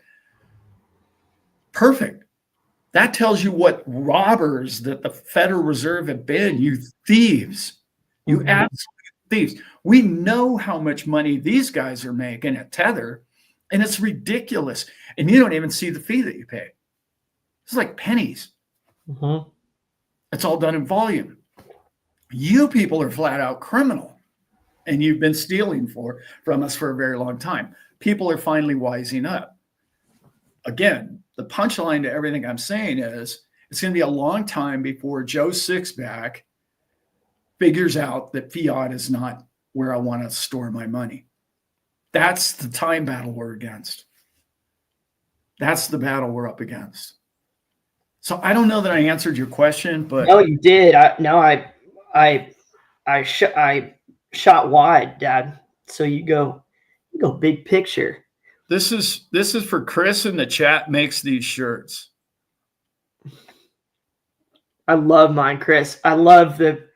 Perfect. That tells you what robbers that the Federal Reserve have been. You thieves. You absolute thieves. We know how much money these guys are making at Tether, and it's ridiculous. And you don't even see the fee that you pay. It's like pennies. It's all done in volume. You people are flat out criminal. And you've been stealing from us for a very long time. People are finally wising up. Again, the punchline to everything I'm saying is it's going to be a long time before Joe Sixpack figures out that fiat is not where I want to store my money. That's the time battle we're against. That's the battle we're up against. So I don't know that I answered your question, but no, you did. I shot wide, Dad. So you go big picture. This is for Chris in the chat makes these shirts. I love mine, Chris. I love the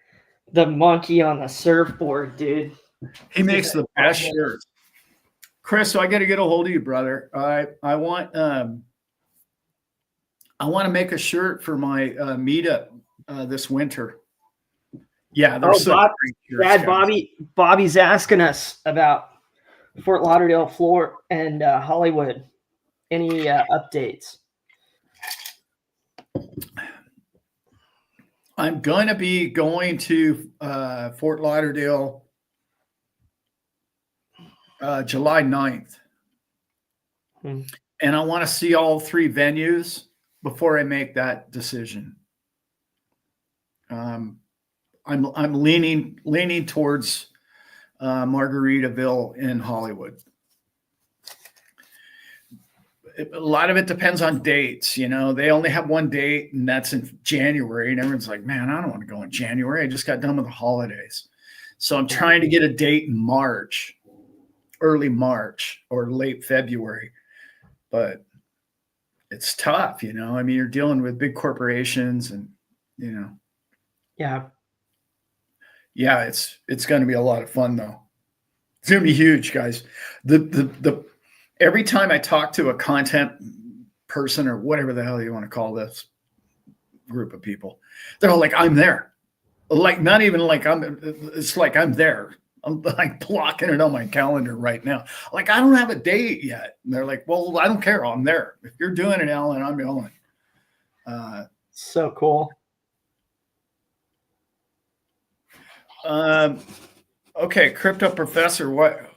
monkey on the surfboard, dude. He makes the best shirts. Chris, so I got to get a hold of you, brother. I want to make a shirt for my meetup this winter. Yeah, there's Dad, Bobby's asking us about Fort Lauderdale, Florida, and Hollywood. Any updates? I'm going to be going to Fort Lauderdale July 9th. And I want to see all three venues before I make that decision. I'm leaning towards Margaritaville in Hollywood. A lot of it depends on dates. They only have one date, and that's in January. And everyone's like, man, I don't want to go in January. I just got done with the holidays. So I'm trying to get a date in March, early March or late February. But it's tough, you know. I mean, you're dealing with big corporations, and you know, Yeah. yeah, it's going to be a lot of fun though. It's going to be huge, guys. The every time I talk to a content person or whatever the hell you want to call this group of people, they're all like, "I'm there." Like not even like I'm. It's like I'm there. I'm like blocking it on my calendar right now. Like I don't have a date yet. And they're like, "Well, I don't care. I'm there. If you're doing it, Alan, I'm going." So cool. Okay, crypto professor. What?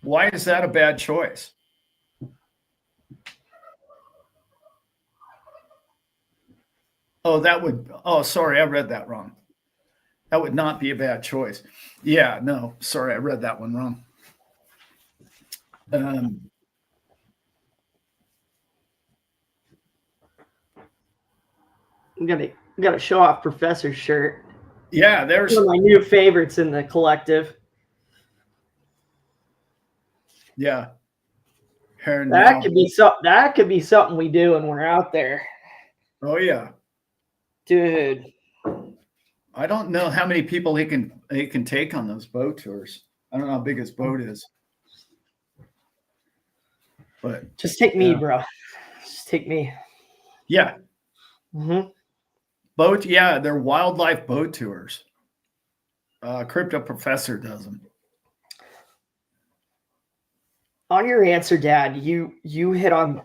Why is that a bad choice? Oh, that would. Oh, sorry, I read that wrong. That would not be a bad choice. Yeah, no, sorry, I read that one wrong. Um, I'm gonna show off Professor's shirt. yeah, One of my new favorites in the collective. Yeah. Here That now. could be something we do when we're out there. Oh yeah. Dude. I don't know how many people he can take on those boat tours. I don't know how big his boat is. But just take me, bro. Just take me. Yeah. Mm-hmm. Boat, yeah, they're wildlife boat tours. Crypto Professor does them. On your answer, Dad, you hit on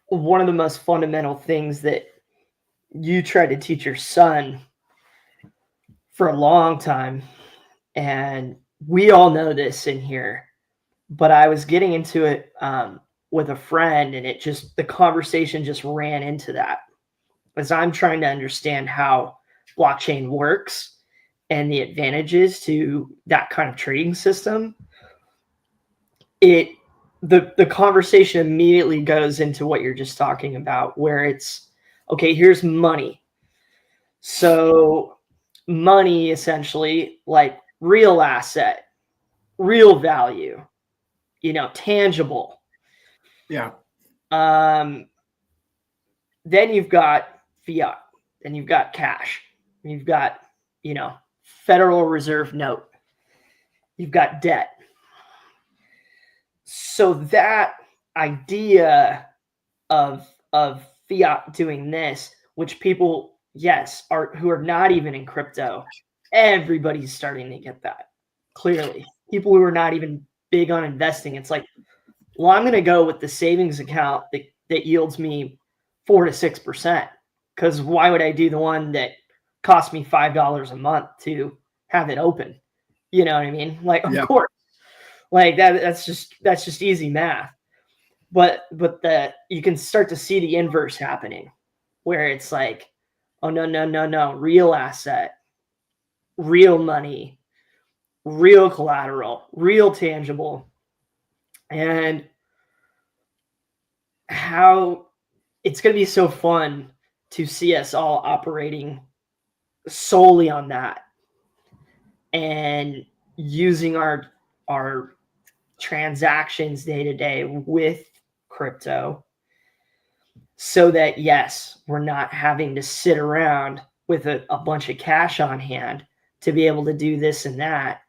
one of the most fundamental things that you tried to teach your son for a long time. And we all know this in here. But I was getting into it with a friend, and the conversation just ran into that. As I'm trying to understand how blockchain works and the advantages to that kind of trading system, the conversation immediately goes into what you're just talking about, where it's okay, here's money. So money essentially, like real asset, real value, tangible. Yeah. Then you've got fiat, then you've got cash, you've got, Federal Reserve note, you've got debt. So that idea of fiat doing this, which people, yes, who are not even in crypto, everybody's starting to get that clearly. People who are not even big on investing, it's like, well, I'm going to go with the savings account that yields me 4 to 6%. Because why would I do the one that costs me $5 a month to have it open? You know what I mean? Like, of course, like that's just easy math. But you can start to see the inverse happening, where it's like, oh no, real asset, real money, real collateral, real tangible, and how it's going to be so fun to see us all operating solely on that and using our transactions day to day with crypto, so that yes, we're not having to sit around with a bunch of cash on hand to be able to do this and that,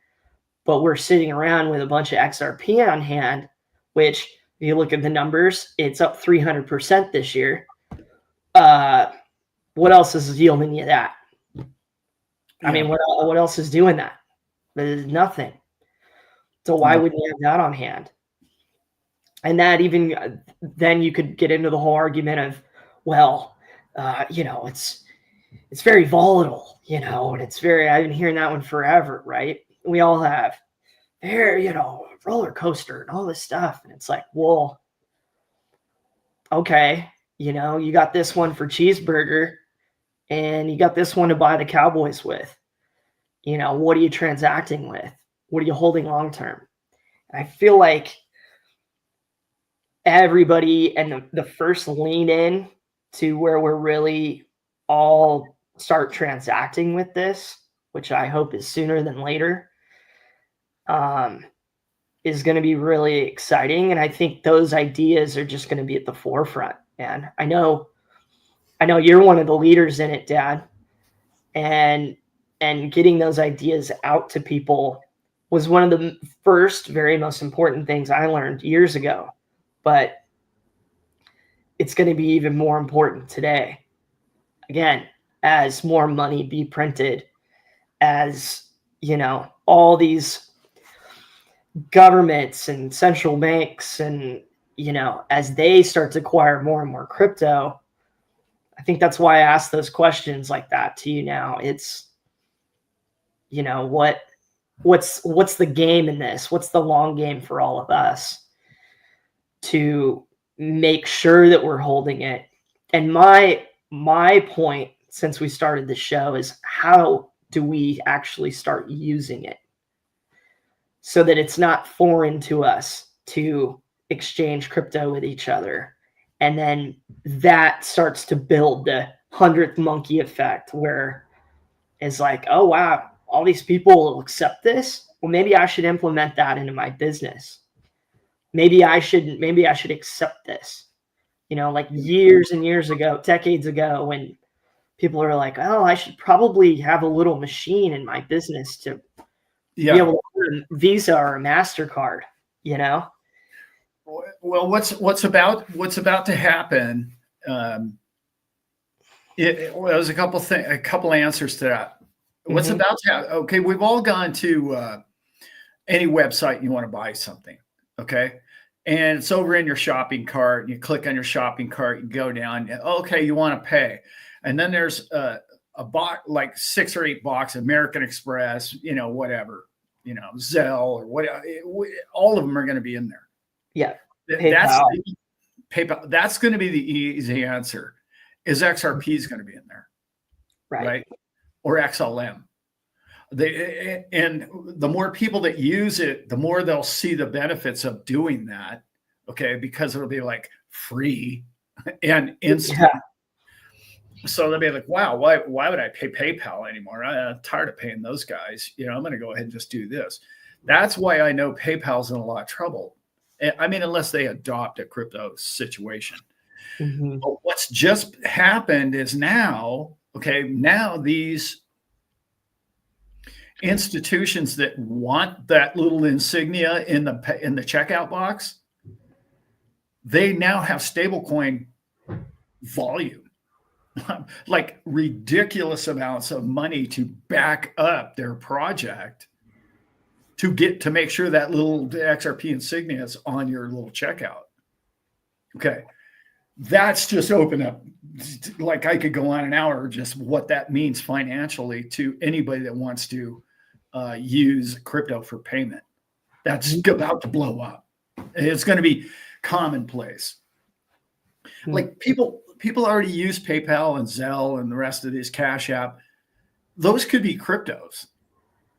but we're sitting around with a bunch of XRP on hand, which if you look at the numbers, it's up 300% this year. What else is yielding you that? I mean, what else is doing that? There's nothing. So why wouldn't you have that on hand? And that even then you could get into the whole argument of, well, it's very volatile, and it's very, I've been hearing that one forever, right? We all have. Very, roller coaster and all this stuff. And it's like, well, okay, you got this one for cheeseburger and you got this one to buy the Cowboys with. What are you transacting with? What are you holding long term? I feel like everybody, and the first lean in to where we're really all start transacting with this, which I hope is sooner than later, is going to be really exciting. And I think those ideas are just going to be at the forefront. And I know you're one of the leaders in it, Dad. And getting those ideas out to people was one of the first, very most important things I learned years ago. But it's going to be even more important today. Again, as more money be printed, as all these governments and central banks and as they start to acquire more and more crypto, I think that's why I ask those questions like that to you now. It's what's the game in this? What's the long game for all of us to make sure that we're holding it? And my point since we started the show is, how do we actually start using it so that it's not foreign to us to exchange crypto with each other? And then that starts to build the 100th monkey effect, where it's like, oh wow, all these people will accept this. Well, maybe I should implement that into my business. Maybe I should accept this. Like years and years ago, decades ago, when people are like, oh, I should probably have a little machine in my business to be able to earn Visa or a MasterCard, Well, what's about to happen? There's a couple answers to that. What's about to happen? Okay, we've all gone to any website you want to buy something. Okay, and it's over in your shopping cart, and you click on your shopping cart, you go down. Okay, you want to pay, and then there's a box, like 6 or 8 boxes, American Express, whatever, Zelle or whatever. All of them are going to be in there. Yeah, that's PayPal. That's going to be the easy answer. Is XRP is going to be in there, right? Or XLM. And the more people that use it, the more they'll see the benefits of doing that. Okay, because it'll be like free and instant. Yeah. So they'll be like, wow, why would I pay PayPal anymore? I'm tired of paying those guys. I'm going to go ahead and just do this. That's why I know PayPal's in a lot of trouble. I mean, unless they adopt a crypto situation. But what's just happened is now these institutions that want that little insignia in the checkout box, they now have stablecoin volume, like ridiculous amounts of money to back up their project to make sure that little XRP insignia is on your little checkout. Okay. That's just open up. Like, I could go on an hour just what that means financially to anybody that wants to use crypto for payment. That's about to blow up. It's going to be commonplace. Like people already use PayPal and Zelle and the rest of these Cash App. Those could be cryptos.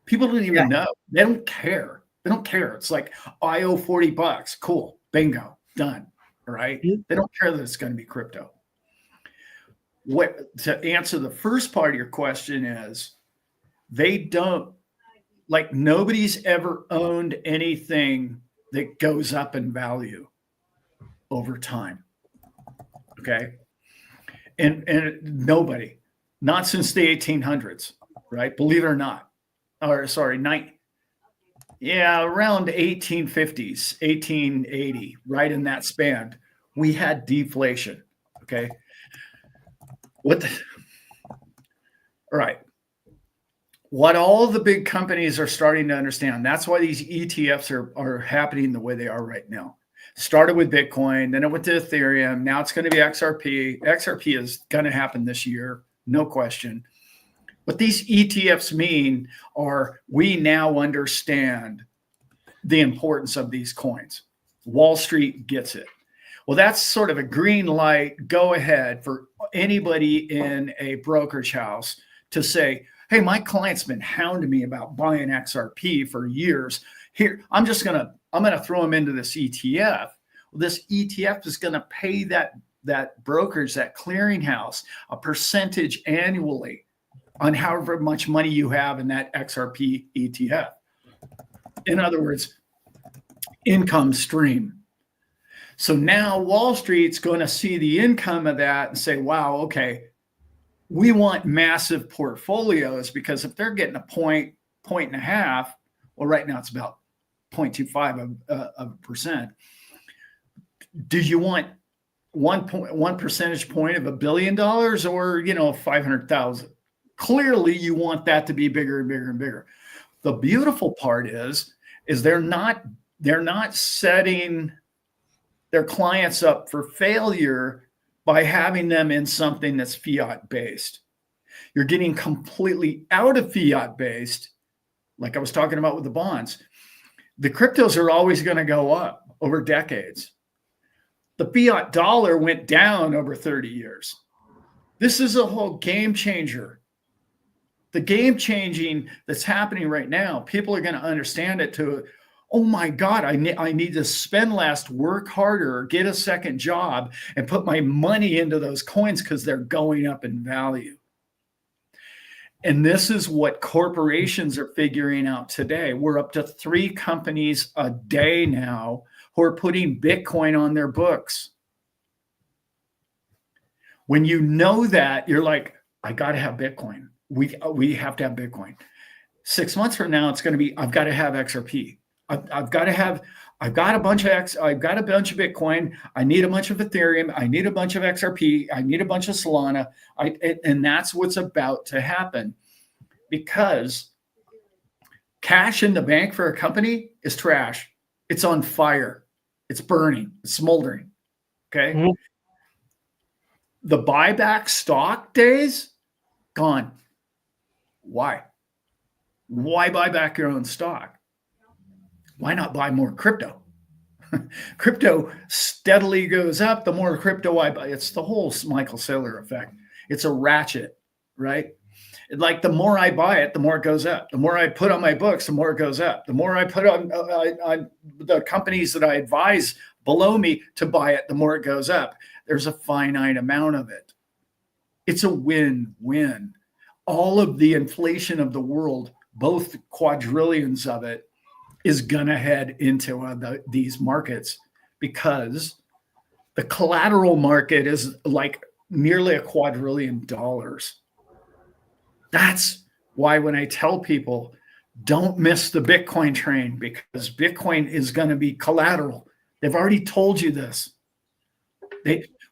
People don't even know. They don't care. They don't care. It's like, I owe $40. Cool. Bingo. Done. Right? They don't care that it's going to be crypto. To answer the first part of your question is, they don't, like, nobody's ever owned anything that goes up in value over time. Okay. And nobody, not since the 1800s, right? Believe it or not. Or sorry, around 1850s, 1880, right in that span, we had deflation. Okay. All right. What all the big companies are starting to understand, that's why these ETFs are happening the way they are right now. Started with Bitcoin, then it went to Ethereum. Now it's going to be XRP. XRP is going to happen this year, no question. What these ETFs mean are, we now understand the importance of these coins. Wall Street gets it. Well, that's sort of a green light, go ahead for anybody in a brokerage house to say, hey, my client's been hounding me about buying XRP for years. Here, I'm going to throw them into this ETF. Well, this ETF is going to pay that brokerage, that clearinghouse, a percentage annually on however much money you have in that XRP ETF. In other words, income stream. So now Wall Street's going to see the income of that and say, wow, okay, we want massive portfolios, because if they're getting a point and a half, well, right now it's about 0.25 of a percent. Do you want 1 percentage point of $1 billion, or 500,000? Clearly, you want that to be bigger and bigger and bigger. The beautiful part is they're not setting their clients up for failure by having them in something that's fiat based. You're getting completely out of fiat based, like I was talking about with the bonds. The cryptos are always going to go up over decades. The fiat dollar went down over 30 years. This is a whole game changer. The game changing that's happening right now, people are going to understand it to, oh my God, I need to spend less, work harder, get a second job, and put my money into those coins because they're going up in value. And this is what corporations are figuring out today. We're up to 3 companies a day now who are putting Bitcoin on their books. When you know that, you're like, I got to have Bitcoin. We have to have Bitcoin. 6 months from now, it's going to be, I've got to have XRP. I've got a bunch of Bitcoin. I need a bunch of Ethereum. I need a bunch of XRP. I need a bunch of Solana. And that's what's about to happen, because cash in the bank for a company is trash. It's on fire. It's burning. It's smoldering. Okay. Mm-hmm. The buyback stock days, gone. Why? Why buy back your own stock? Why not buy more crypto? Crypto steadily goes up. The more crypto I buy, it's the whole Michael Saylor effect. It's a ratchet, right? Like the more I buy it, the more it goes up. The more I put on my books, the more it goes up. The more I put on the companies that I advise below me to buy it, the more it goes up. There's a finite amount of it. It's a win-win. All of the inflation of the world, both quadrillions of it, is going to head into these markets, because the collateral market is like nearly $2 quadrillion. That's why when I tell people, don't miss the Bitcoin train, because Bitcoin is going to be collateral. They've already told you this.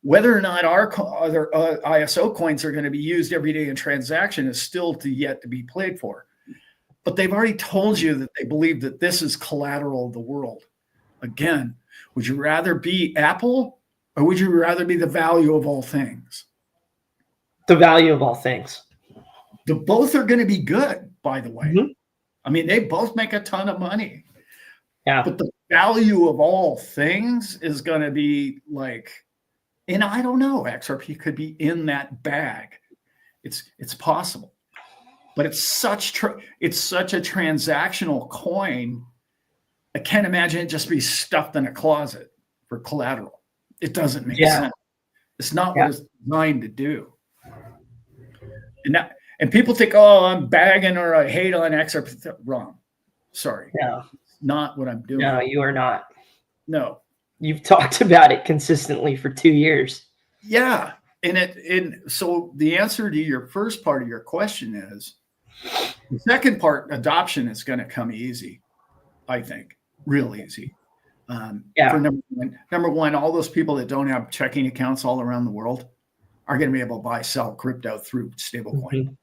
Whether or not our other ISO coins are going to be used every day in transaction is still yet to be played for. But they've already told you that they believe that this is collateral of the world. Again, would you rather be Apple, or would you rather be the value of all things? The value of all things. Both are going to be good, by the way. Mm-hmm. I mean, they both make a ton of money. Yeah. But the value of all things is going to be like, and I don't know, XRP could be in that bag. It's possible. But it's such a transactional coin. I can't imagine it just be stuffed in a closet for collateral. It doesn't make sense. It's not what it's designed to do. And people think, oh, I'm bagging or I hate on XRP. Wrong. Sorry. No. Not what I'm doing. No, you are not. No. You've talked about it consistently for 2 years. Yeah. And so the answer to your first part of your question is, the second part, adoption, is going to come easy, I think, real easy. For number one, all those people that don't have checking accounts all around the world are going to be able to buy, sell crypto through stablecoin. Mm-hmm.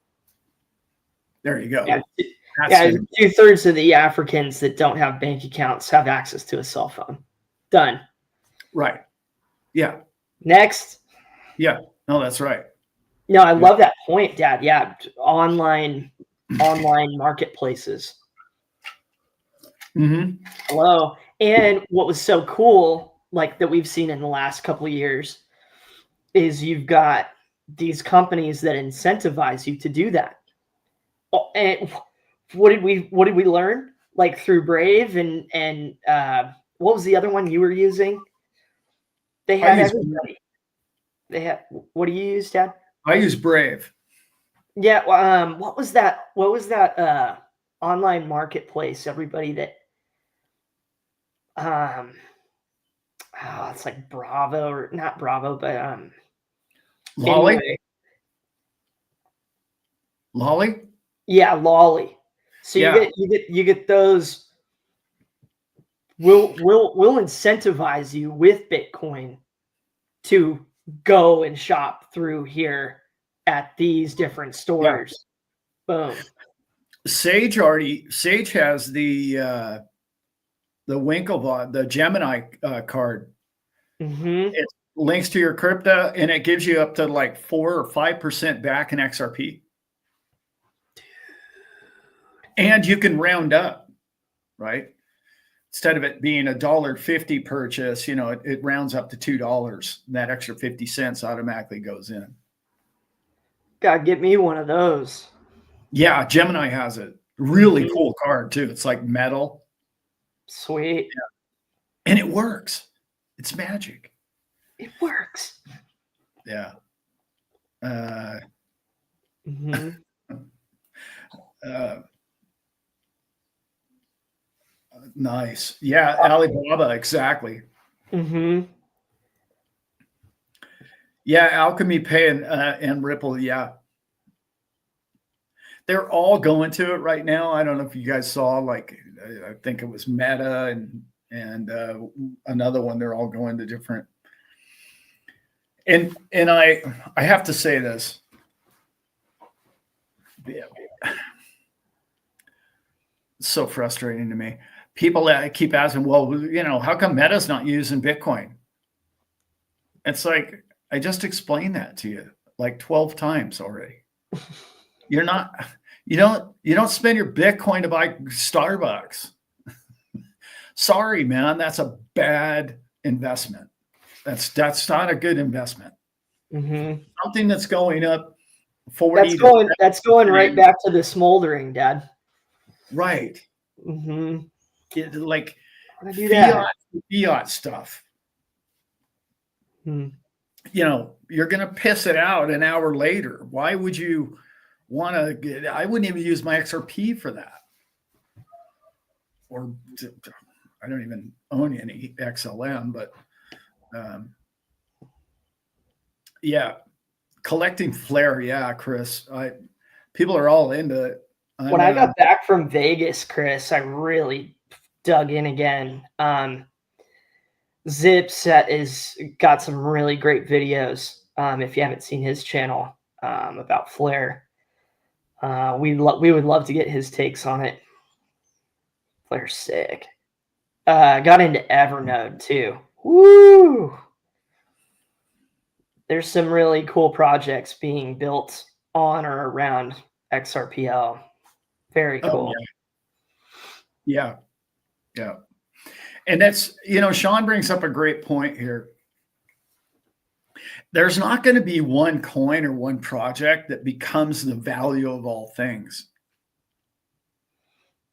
There you go. Yeah, 2/3 of the Africans that don't have bank accounts have access to a cell phone. Done. Right. Yeah. Next. Yeah. No, that's right. No, I love that point, Dad. Yeah, online marketplaces. Mm-hmm. Hello. And what was so cool, like that we've seen in the last couple of years, is you've got these companies that incentivize you to do that. And what did we learn? Like through Brave and what was the other one you were using? They had everybody. They had. What do you use, Dad? I use Brave. Yeah. What was that? What was that online marketplace? Everybody that oh, it's like Bravo or not Bravo, but Lolly? anyway, Lolly? yeah, Lolly. So Yeah. you get those. We'll incentivize you with Bitcoin to go and shop through here at these different Yeah. stores. Boom. Sage has the Winklevoss, the Gemini card. Mm-hmm. It links to your crypto and it gives you up to like 4 or 5% back in XRP. And you can round up, right? Instead of it being $1.50 purchase, it rounds up to $2. That extra 50 cents automatically goes in. Gotta get me one of those. Yeah, Gemini has it. Really cool card too. It's like metal. Sweet. Yeah. And it works. It's magic. It works. Yeah. Mm-hmm. Nice. Yeah, Alibaba, exactly. Mm-hmm. Yeah, Alchemy Pay and Ripple, yeah. They're all going to it right now. I don't know if you guys saw, like, I think it was Meta and another one. They're all going to different. And I have to say this. It's so frustrating to me. People keep asking, well, how come Meta's not using Bitcoin? It's like, I just explained that to you like 12 times already. You don't spend your Bitcoin to buy Starbucks. Sorry, man, that's a bad investment. That's not a good investment. Mm-hmm. Something that's going up 40. That's going right back to the smoldering, Dad. Right. Mm-hmm. Like fiat stuff. Hmm. You're going to piss it out an hour later. Why would you want to? I wouldn't even use my XRP for that. Or I don't even own any XLM, but yeah, collecting Flare. Yeah, Chris, people are all into it. When I got back from Vegas, Chris, I really dug in again. Zips is got some really great videos. If you haven't seen his channel about Flare, we would love to get his takes on it. Flare's sick. Got into Evernode too. Woo! There's some really cool projects being built on or around XRPL. Very cool. Yeah. And that's, Sean brings up a great point here. There's not going to be one coin or one project that becomes the value of all things.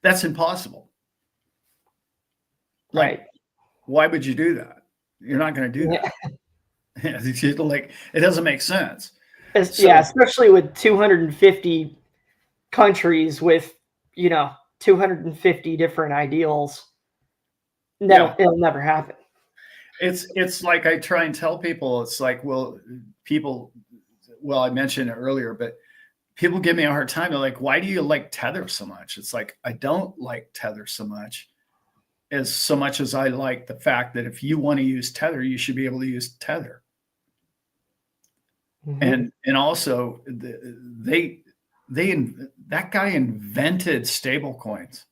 That's impossible. Right. Why would you do that? You're not going to do that. Like, it doesn't make sense. Especially with 250 countries with 250 different ideals. It'll never happen. It's like I try and tell people, it's like, I mentioned it earlier, but people give me a hard time. They're like, why do you like Tether so much? It's like, I don't like Tether so much as I like the fact that if you want to use Tether, you should be able to use Tether. Mm-hmm. And also that guy invented stablecoins.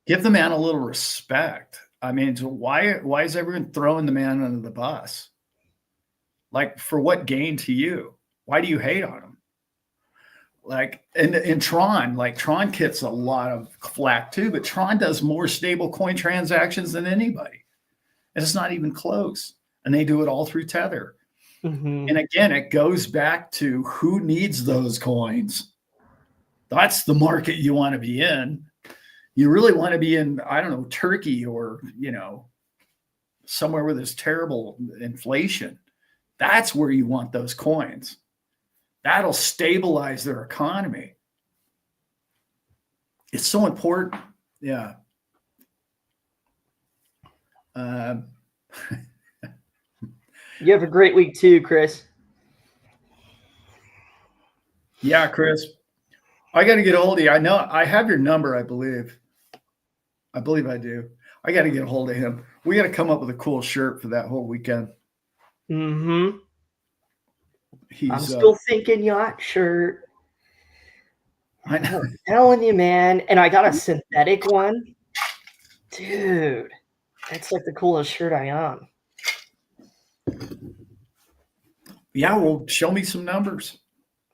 Give the man a little respect. I mean, why is everyone throwing the man under the bus? Like, for what gain to you? Why do you hate on him? Like, and Tron, Tron gets a lot of flack too, but Tron does more stable coin transactions than anybody. And it's not even close. And they do it all through Tether. Mm-hmm. And again, it goes back to who needs those coins. That's the market you want to be in. You really want to be in, I don't know, Turkey or, somewhere where there's terrible inflation. That's where you want those coins. That'll stabilize their economy. It's so important. Yeah. Um, You have a great week too, Chris. yeah, Chris, I got to get a hold of you. I know I have your number. I believe I do. I got to get a hold of him. We got to come up with a cool shirt for that whole weekend. Mm-hmm. I'm He's still thinking yacht shirt. I I'm telling you, man. And I got a synthetic one. Dude, that's like the coolest shirt I own. yeah, well, show me some numbers.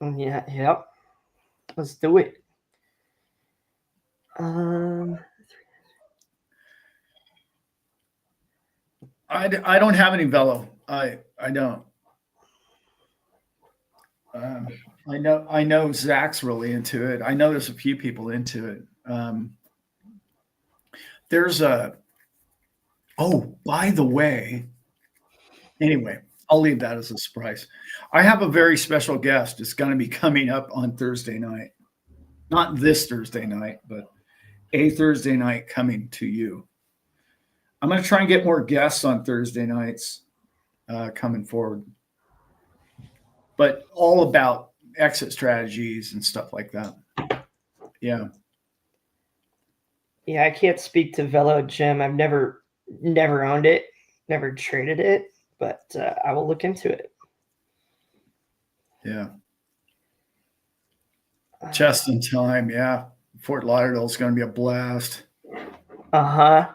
Yeah, yep. Let's do it. Um, I don't have any Velo. I don't. I know Zach's really into it. I know there's a few people into it. There's a by the way, anyway, I'll leave that as a surprise. I have a very special guest. It's going to be coming up on Thursday night. Not this Thursday night, but a Thursday night coming to you. I'm going to try and get more guests on Thursday nights coming forward, but all about exit strategies and stuff like that. Yeah. yeah, I can't speak to Velo Gym. I've never owned it, never traded it, but I will look into it. Yeah. Just in time. Yeah. Fort Lauderdale is going to be a blast. Uh-huh.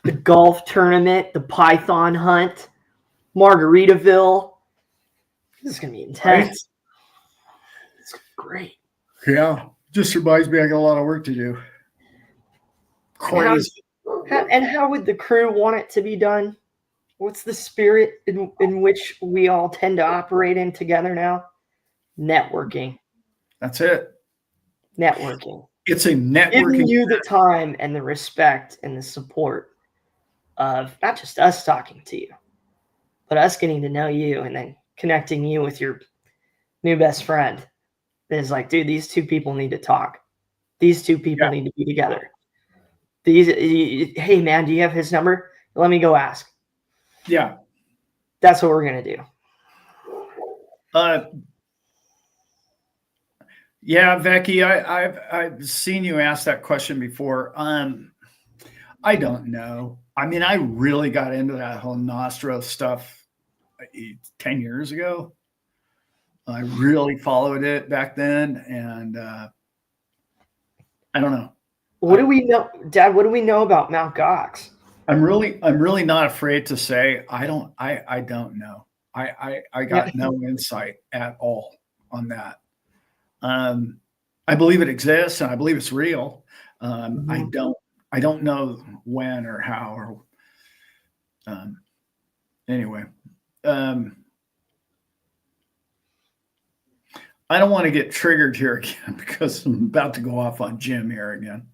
The golf tournament, the Python hunt, Margaritaville. This is going to be intense. Right? It's great. Yeah. Just reminds me I got a lot of work to do. Crazy. And how would the crew want it to be done? What's the spirit in which we all tend to operate in together now? Networking. That's it. Networking. It's a networking. Giving you the time and the respect and the support of not just us talking to you, but us getting to know you and then connecting you with your new best friend. It's like, dude, these two people need to talk. These two people need to be together. Hey, man, do you have his number? Let me go ask. Yeah. That's what we're going to do. Yeah, Becky, I've seen you ask that question before. I don't know. I mean, I really got into that whole Nostro stuff 10 years ago. I really followed it back then, and I don't know. What do we know, Dad? What do we know about Mt. Gox? I'm really not afraid to say I don't know. I got no insight at all on that. I believe it exists and I believe it's real. I don't know when or how or anyway. I don't want to get triggered here again because I'm about to go off on Jim here again.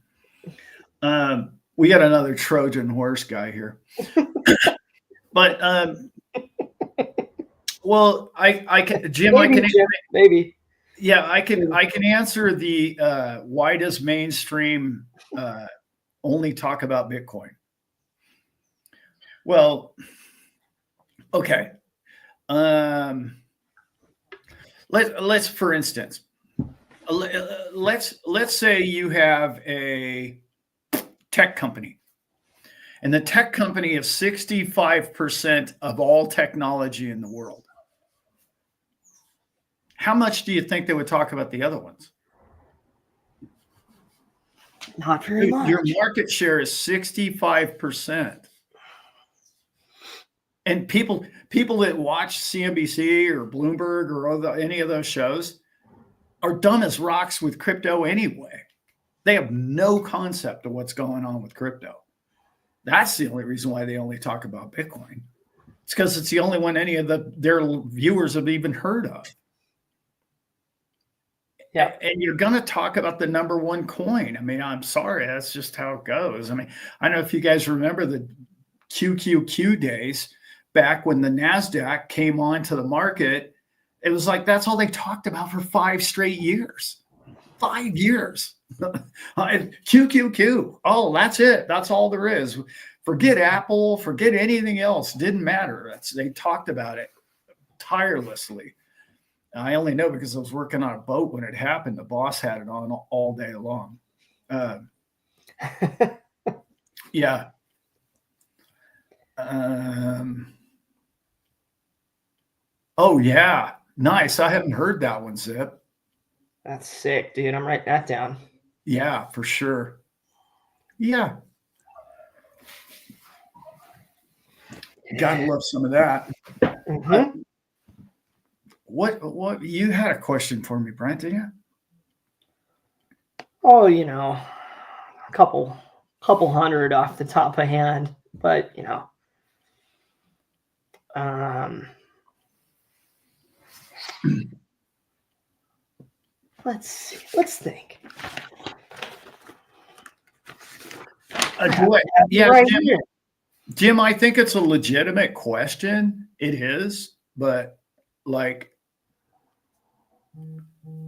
We got another Trojan horse guy here. But well, I can Jim, maybe. Yeah, I can answer the why does mainstream only talk about Bitcoin? Well, okay. Let's for instance, let's say you have a tech company, and the tech company is 65% of all technology in the world. How much do you think they would talk about the other ones? Not very much. Your market share is 65%. And people that watch CNBC or Bloomberg or any of those shows are dumb as rocks with crypto anyway. They have no concept of what's going on with crypto. That's the only reason why they only talk about Bitcoin. It's because it's the only one any of their viewers have even heard of. Yeah. And you're going to talk about the number one coin. I mean, I'm sorry. That's just how it goes. I mean, I don't know if you guys remember the QQQ days back when the NASDAQ came onto the market. It was like, that's all they talked about for 5 straight years. 5 years. QQQ. Oh, that's it. That's all there is. Forget Apple, forget anything else. Didn't matter. They talked about it tirelessly. I only know because I was working on a boat when it happened. The boss had it on all day long. Yeah. Oh, yeah. Nice. I haven't heard that one, Zip. That's sick, dude. I'm writing that down. Yeah, for sure. Yeah. Gotta love some of that. Mm-hmm. What you had a question for me, Brent, didn't you? Oh, a couple hundred off the top of hand, but let's see. Let's think. Yeah, right Jim, here. Jim, I think it's a legitimate question. It is, but like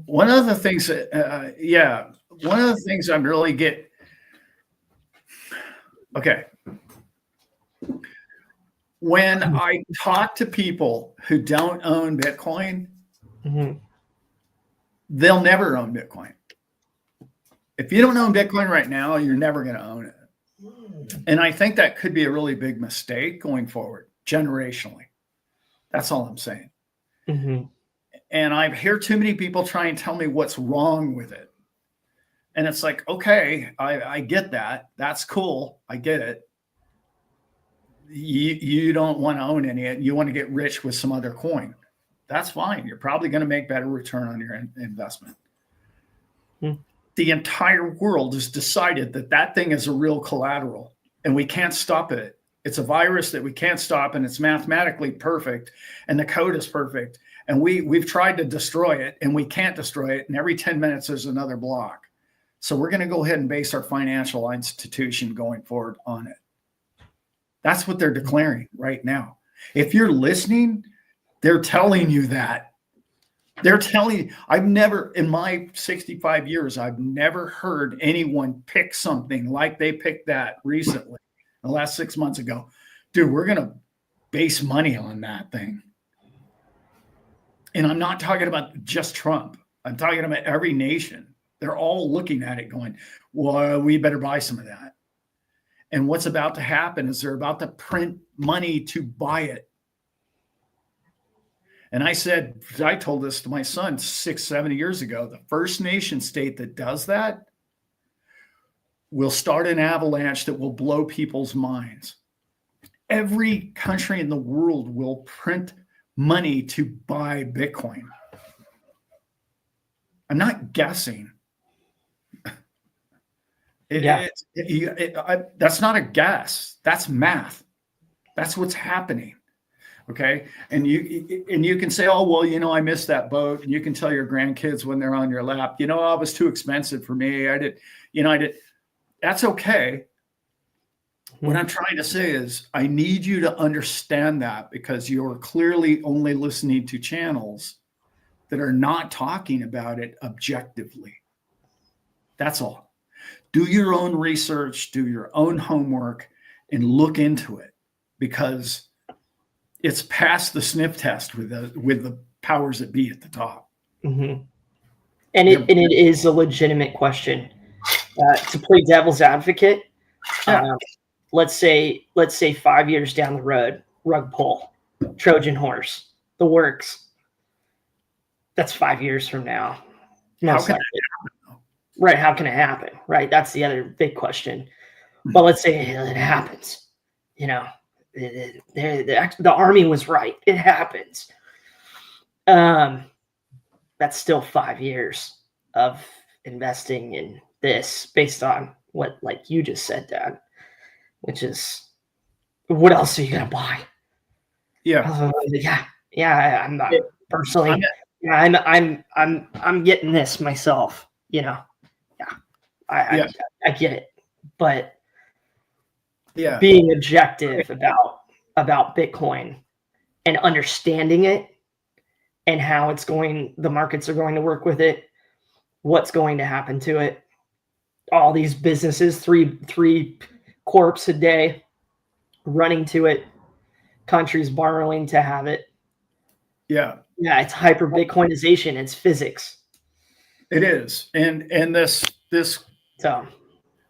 one of the things one of the things I'm really okay. When I talk to people who don't own Bitcoin, they'll never own Bitcoin. If you don't own Bitcoin right now, you're never going to own it. And I think that could be a really big mistake going forward, generationally. That's all I'm saying. And I hear too many people try and tell me what's wrong with it. And it's like, okay, I get that. That's cool. I get it. You don't want to own any of it. You want to get rich with some other coin. That's fine. You're probably going to make better return on your investment. The entire world has decided that thing is a real collateral and we can't stop it. It's a virus that we can't stop, and it's mathematically perfect and the code is perfect. And we've tried to destroy it and we can't destroy it. And every 10 minutes, there's another block. So we're going to go ahead and base our financial institution going forward on it. That's what they're declaring right now. If you're listening, they're telling you that. They're telling you, I've never, in my 65 years, I've never heard anyone pick something like they picked that recently, the last 6 months ago. Dude, we're going to base money on that thing. And I'm not talking about just Trump. I'm talking about every nation. They're all looking at it going, well, we better buy some of that. And what's about to happen is they're about to print money to buy it. And I told this to my son 6-7 years ago, the first nation state that does that will start an avalanche that will blow people's minds. Every country in the world will print money to buy Bitcoin. I'm not guessing. That's not a guess. That's math. That's what's happening. Okay. And you can say, oh, well, I missed that boat. And you can tell your grandkids when they're on your lap, it was too expensive for me. I did. That's okay. What I'm trying to say is I need you to understand that, because you're clearly only listening to channels that are not talking about it objectively. That's all. Do your own research, do your own homework, and look into it, because it's past the sniff test with the powers that be at the top. And it is a legitimate question. To play devil's advocate, let's say 5 years down the road, rug pull, Trojan horse, the works. That's 5 years from now. How can it happen? Right? How can it happen? Right? That's the other big question. But let's say it happens. The army was right. It happens. That's still 5 years of investing in this based on what, like you just said, Dad, which is, what else are you going to buy? Yeah. I'm not personally. I'm getting this myself, I get it, but being objective about Bitcoin and understanding it and how the markets are going to work with it, what's going to happen to it. All these businesses, three corps a day running to it, countries borrowing to have it. Yeah. Yeah, it's hyper Bitcoinization. It's physics. It is. And this So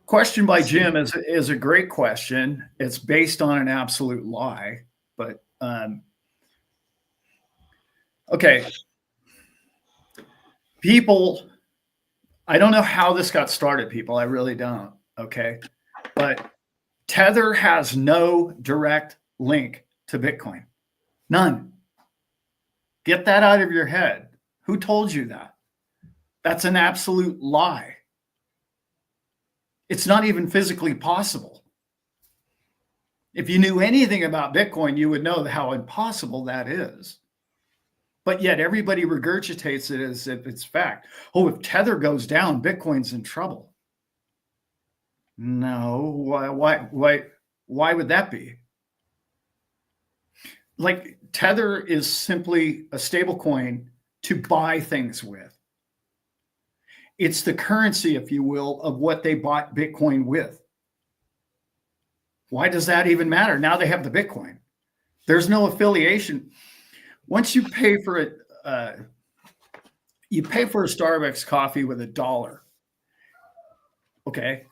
question by Jim is a great question. It's based on an absolute lie, but okay. People, I don't know how this got started, people. I really don't. Okay. But Tether has no direct link to Bitcoin. None. Get that out of your head. Who told you that? That's an absolute lie. It's not even physically possible. If you knew anything about Bitcoin, you would know how impossible that is. But yet everybody regurgitates it as if it's fact. Oh, if Tether goes down, Bitcoin's in trouble. No, why would that be? Like, Tether is simply a stable coin to buy things with. It's the currency, if you will, of what they bought Bitcoin with. Why does that even matter? Now they have the Bitcoin. There's no affiliation. Once you pay for it, you pay for a Starbucks coffee with $1. Okay.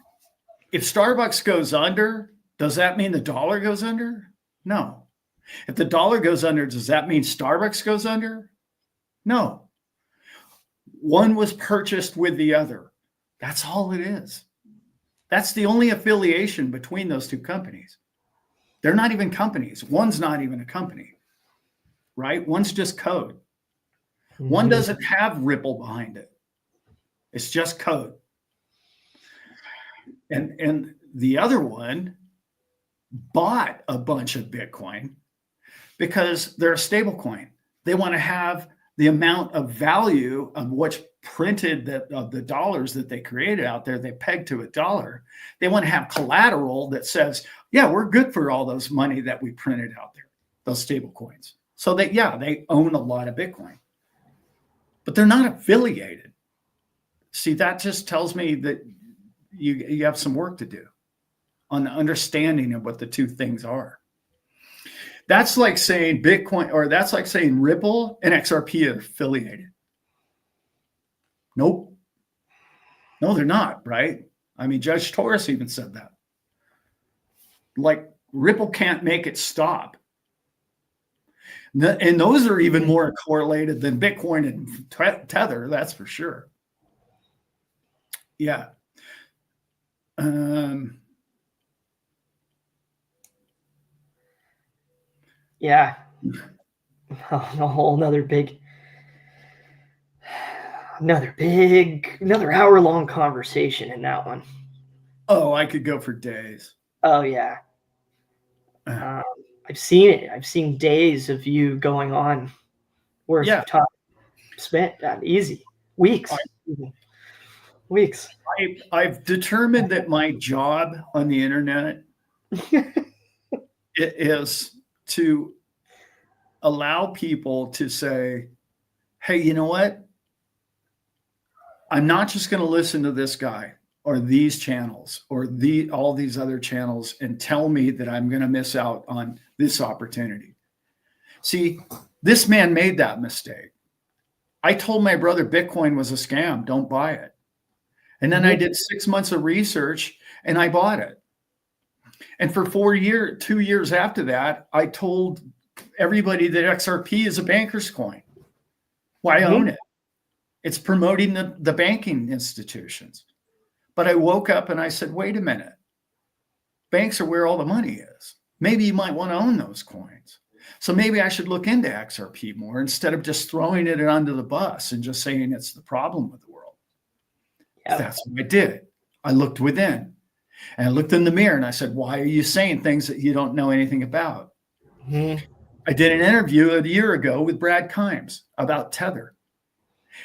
If Starbucks goes under, does that mean the dollar goes under? No. If the dollar goes under, does that mean Starbucks goes under? No. One was purchased with the other. That's all it is. That's the only affiliation between those two companies. They're not even companies. One's not even a company, right? One's just code. One doesn't have Ripple behind it. It's just code. And the other one bought a bunch of Bitcoin because they're a stable coin. They want to have the amount of value of what's printed, that of the dollars that they created out there, they peg to $1. They want to have collateral that says, yeah, we're good for all those money that we printed out there, those stable coins. So that, yeah, they own a lot of Bitcoin, but they're not affiliated. See, that just tells me that you have some work to do on the understanding of what the two things are. That's like saying Bitcoin, or that's like saying Ripple and XRP are affiliated. Nope. No, they're not, right? I mean, Judge Torres even said that. Like, Ripple can't make it stop. And those are even more correlated than Bitcoin and Tether, that's for sure. Yeah. Yeah. A whole another hour-long conversation in that one. Oh, I could go for days. Oh, yeah. I've seen it. I've seen days of you going on worth of time spent. Easy. Weeks. Weeks. I've determined that my job on the internet is to allow people to say, hey, you know what? I'm not just going to listen to this guy or these channels or all these other channels and tell me that I'm going to miss out on this opportunity. See, this man made that mistake. I told my brother Bitcoin was a scam. Don't buy it. And then I did 6 months of research and I bought it. And for 2 years after that, I told everybody that XRP is a banker's coin. Why own it? It's promoting the banking institutions. But I woke up and I said, wait a minute. Banks are where all the money is. Maybe you might want to own those coins. So maybe I should look into XRP more instead of just throwing it under the bus and just saying it's the problem with the world. Yep. That's what I did. I looked within and I looked in the mirror and I said, why are you saying things that you don't know anything about? I did an interview a year ago with Brad Kimes about Tether.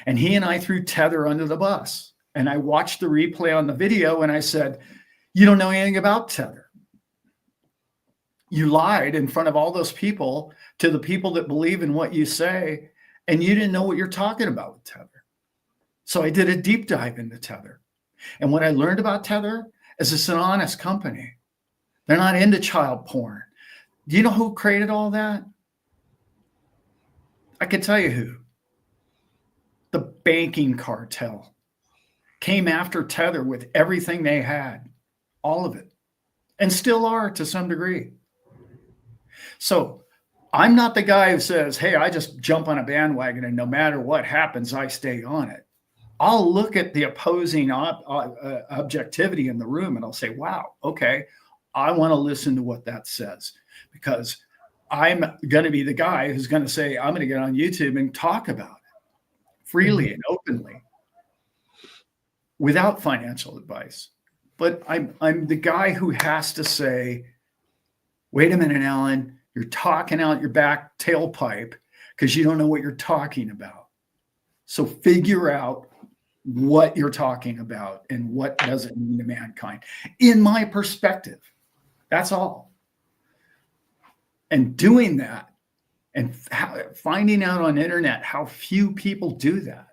And he and I threw Tether under the bus. And I watched the replay on the video and I said, you don't know anything about Tether. You lied in front of all those people to the people that believe in what you say, and you didn't know what you're talking about with Tether. So I did a deep dive into Tether. And what I learned about Tether is it's an honest company. They're not into child porn. Do you know who created all that? I can tell you who. The banking cartel came after Tether with everything they had, all of it, and still are to some degree. So I'm not the guy who says, hey, I just jump on a bandwagon and no matter what happens, I stay on it. I'll look at the opposing objectivity in the room and I'll say, wow, okay, I want to listen to what that says, because I'm going to be the guy who's going to say, I'm going to get on YouTube and talk about it freely and openly without financial advice. But I'm the guy who has to say, wait a minute, Alan, you're talking out your back tailpipe because you don't know what you're talking about. So figure out what you're talking about and what does it mean to mankind. In my perspective, that's all. And doing that and finding out on the internet how few people do that,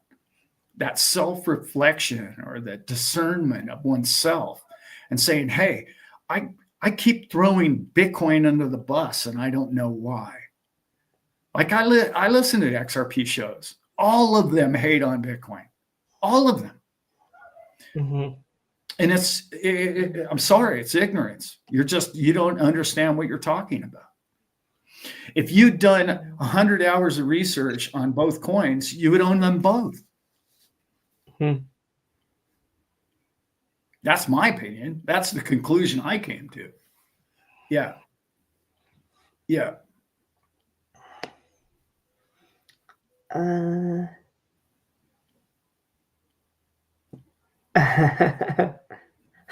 that self-reflection or the discernment of oneself and saying, hey, I keep throwing Bitcoin under the bus and I don't know why. Like I listen to XRP shows. All of them hate on Bitcoin. All of them. Mm-hmm. And I'm sorry, it's ignorance. You don't understand what you're talking about. If you'd done 100 hours of research on both coins, you would own them both. Mm-hmm. That's my opinion. That's the conclusion I came to. Yeah. Yeah.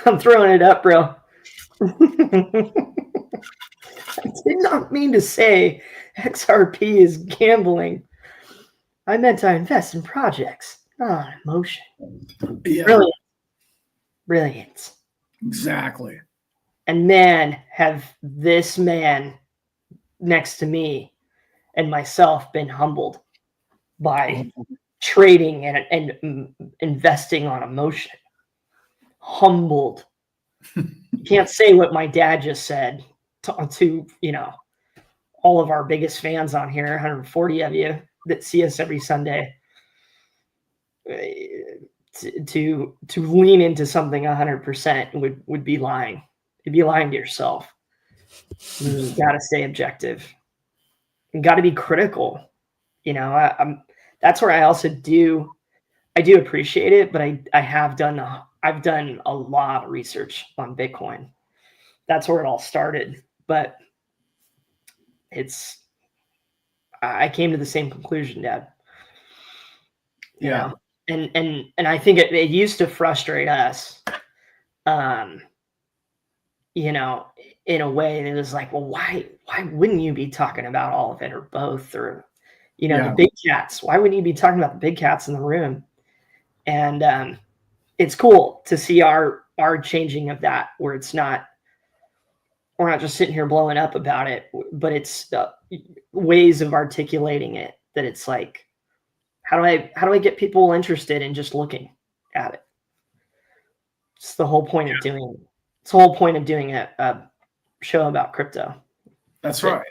I'm throwing it up, bro. I did not mean to say XRP is gambling. I meant I invest in projects, not on emotion. Yeah. Brilliant. Brilliant. Exactly. And man, have this man next to me and myself been humbled by trading and investing on emotion. Humbled. You can't say what my dad just said to all of our biggest fans on here, 140 of you that see us every Sunday, to lean into something 100% would be lying. You'd be lying to yourself. You got to stay objective. You got to be critical. That's where I also do appreciate it, but I've done a lot of research on Bitcoin. That's where it all started. But I came to the same conclusion, Dad. Yeah. And I think it used to frustrate us, in a way that was like, well, why wouldn't you be talking about all of it or both, or the big cats? Why wouldn't you be talking about the big cats in the room? And it's cool to see our changing of that, where we're not just sitting here blowing up about it, but it's ways of articulating it, that it's like, how do I get people interested in just looking at it? It's the whole point of doing it. It's the whole point of doing a show about crypto. That's right.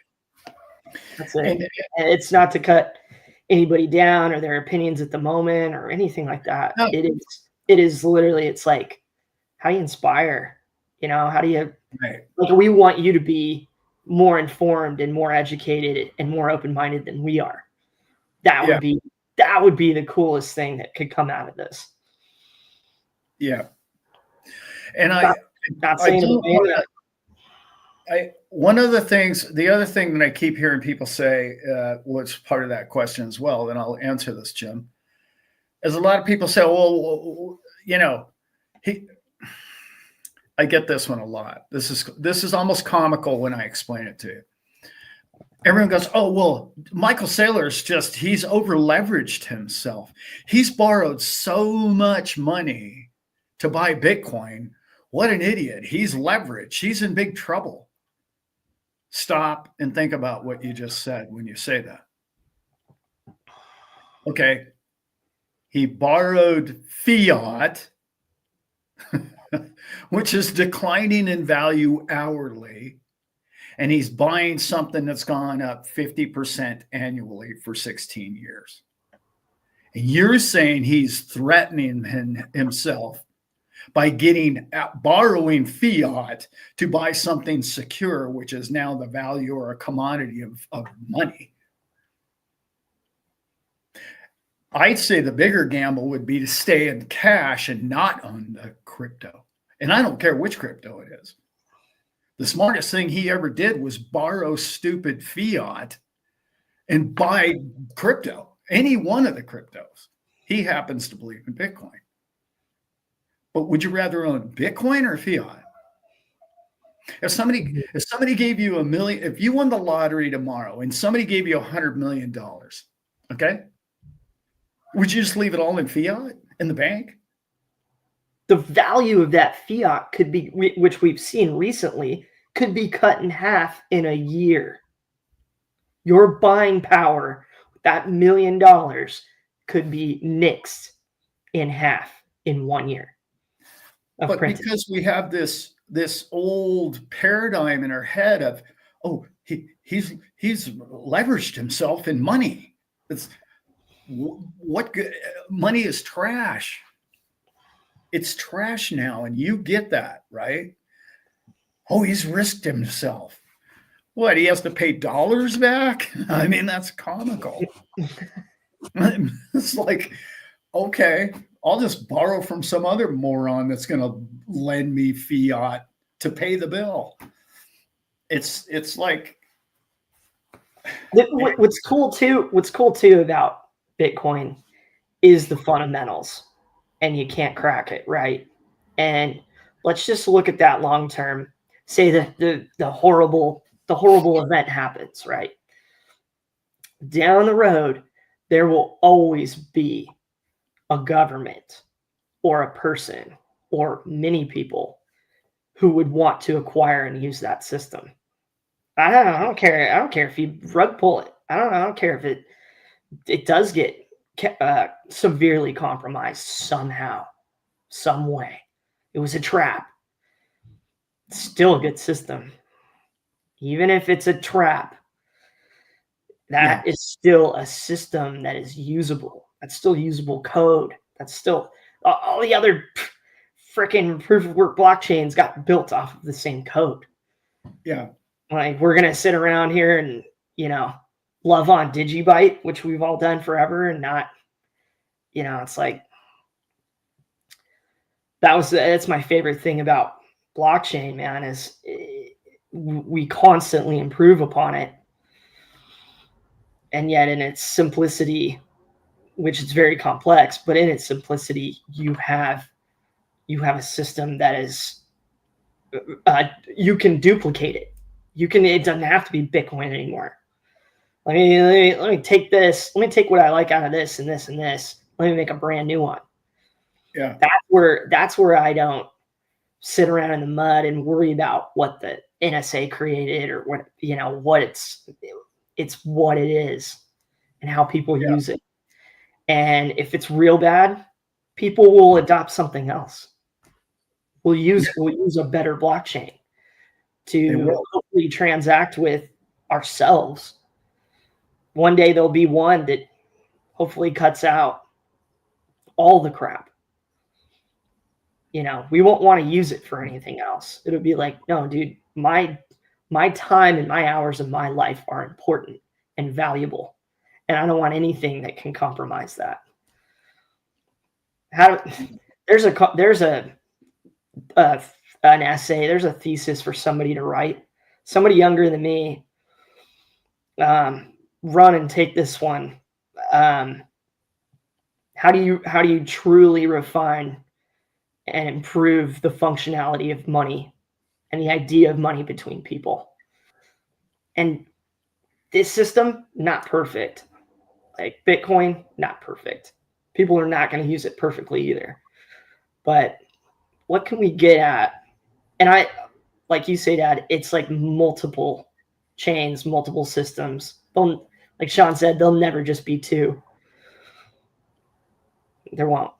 That's it. And it's not to cut anybody down or their opinions at the moment or anything like that. No. It is literally, it's like, how do you inspire? How do you, right. Like, we want you to be more informed and more educated and more open-minded than we are. That would be the coolest thing that could come out of this. Yeah. And the other thing that I keep hearing people say, was part of that question as well, and I'll answer this, Jim, is a lot of people say, well, I get this one a lot. This is almost comical when I explain it to you. Everyone goes, oh, well, Michael Saylor's he's over leveraged himself. He's borrowed so much money to buy Bitcoin. What an idiot. He's leveraged. He's in big trouble. Stop and think about what you just said when you say that. Okay. He borrowed fiat, which is declining in value hourly, and he's buying something that's gone up 50% annually for 16 years. And you're saying he's threatening himself by borrowing fiat to buy something secure, which is now the value or a commodity of money. I'd say the bigger gamble would be to stay in cash and not own the crypto. And I don't care which crypto it is. The smartest thing he ever did was borrow stupid fiat and buy crypto, any one of the cryptos. He happens to believe in Bitcoin. But would you rather own Bitcoin or fiat? If somebody gave you $1 million, if you won the lottery tomorrow and somebody gave you $100 million, okay, would you just leave it all in fiat in the bank? The value of that fiat could be, which we've seen recently, could be cut in half in a year. Your buying power, that $1 million, could be nixed in half in 1 year. But printing. Because we have this old paradigm in our head of, oh, he's leveraged himself in money. It's what money is trash. It's trash now, and you get that, right? Oh, he's risked himself. What, he has to pay dollars back? I mean, that's comical. It's like, okay, I'll just borrow from some other moron that's going to lend me fiat to pay the bill. It's like, what's cool too about Bitcoin is the fundamentals, and you can't crack it, right? And let's just look at that long term. Say that the horrible event happens, right? Down the road, there will always be a government or a person or many people who would want to acquire and use that system. I don't care. I don't care if you rug pull it. I don't care if it does get severely compromised somehow, some way. It was a trap. It's still a good system. Even if it's a trap, that is still a system that is usable. That's still usable code. That's still all the other freaking proof of work blockchains got built off of the same code. Yeah. Like, we're going to sit around here and, love on Digibyte, which we've all done forever, and not, it's like, that's my favorite thing about blockchain, man, is we constantly improve upon it. And yet in its simplicity, which is very complex, but in its simplicity, you have a system that is, you can duplicate it. It doesn't have to be Bitcoin anymore. Let me take this. Let me take what I like out of this and this and this. Let me make a brand new one. Yeah. That's where I don't sit around in the mud and worry about what the NSA created or what it's what it is and how people use it. And if it's real bad, people will adopt something else. We'll use a better blockchain to hopefully transact with ourselves. One day there'll be one that hopefully cuts out all the crap. We won't want to use it for anything else. It'll be like, no, dude, my time and my hours of my life are important and valuable, and I don't want anything that can compromise that. There's an essay, there's a thesis for somebody to write. Somebody younger than me, run and take this one. How do you truly refine and improve the functionality of money and the idea of money between people? And this system, not perfect. Like Bitcoin, not perfect. People are not going to use it perfectly either. But what can we get at? And like you say, Dad, it's like multiple chains, multiple systems. Like Sean said, they'll never just be two. There won't.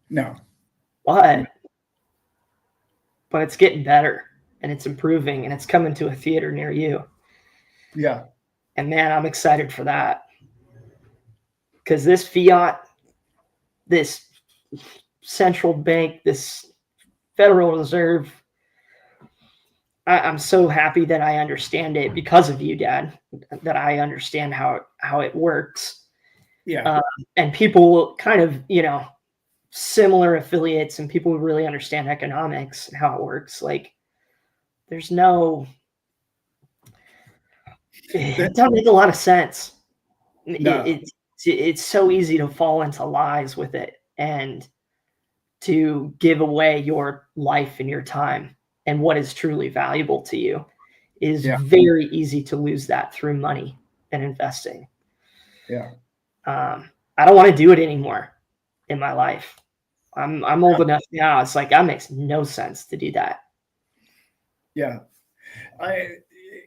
No. But it's getting better, and it's improving, and it's coming to a theater near you. Yeah. And man, I'm excited for that. Because this fiat, this central bank, this Federal Reserve, I'm so happy that I understand it because of you, Dad, that I understand how it works. Yeah. And people kind of, similar affiliates and people who really understand economics and how it works. Like, there's no, it doesn't make a lot of sense. No. It's so easy to fall into lies with it and to give away your life and your time and what is truly valuable to you is Yeah. very easy to lose that through money and investing. Yeah. I don't want to do it anymore in my life. I'm old enough now. It's like that makes no sense to do that. Yeah.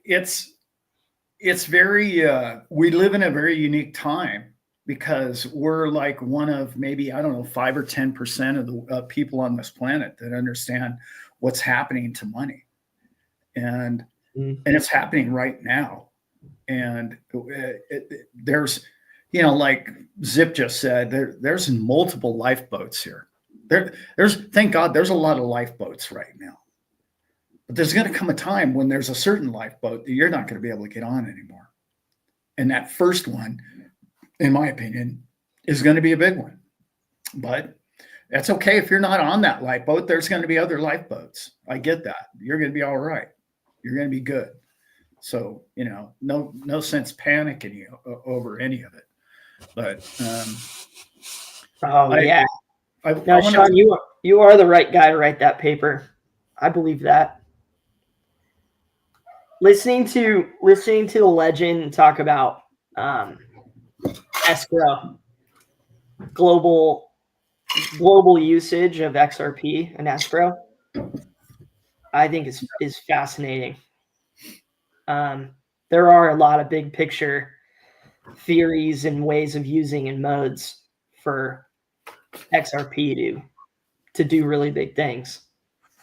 It's very we live in a very unique time because we're like one of maybe, I don't know, 5 or 10% of the people on this planet that understand what's happening to money. And it's happening right now. And there's, like Zip just said, there's multiple lifeboats here. There's, thank God, there's a lot of lifeboats right now. But there's going to come a time when there's a certain lifeboat that you're not going to be able to get on anymore. And that first one, in my opinion, is going to be a big one. But that's okay. If you're not on that lifeboat, there's going to be other lifeboats. I get that. You're going to be all right. You're going to be good. So, no sense panicking over any of it. But yeah. No, Sean, you are the right guy to write that paper. I believe that. Listening to the legend talk about escrow, global usage of XRP and escrow, I think is fascinating. There are a lot of big picture theories and ways of using and modes for XRP to do really big things.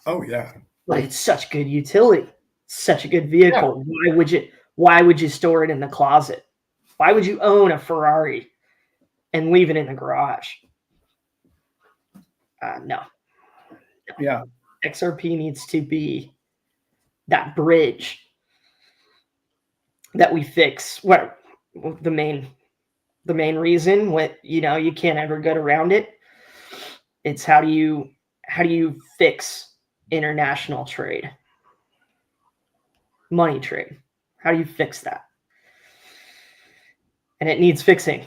Oh yeah. But it's such good utility, such a good vehicle. Yeah. Why would you store it in the closet? Why would you own a Ferrari and leave it in the garage? No. Yeah. XRP needs to be that bridge that we fix. What the main reason you can't ever get around it. It's how do you fix international trade, money trade? How do you fix that? And it needs fixing,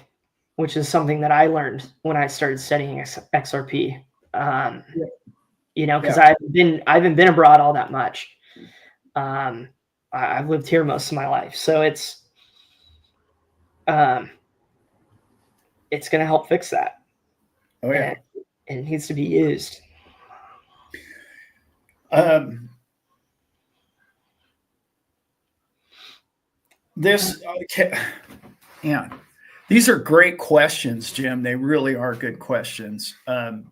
which is something that I learned when I started studying XRP. Because I haven't been abroad all that much. I've lived here most of my life, so it's going to help fix that. Oh yeah, and it needs to be used. These are great questions, Jim. They really are good questions. I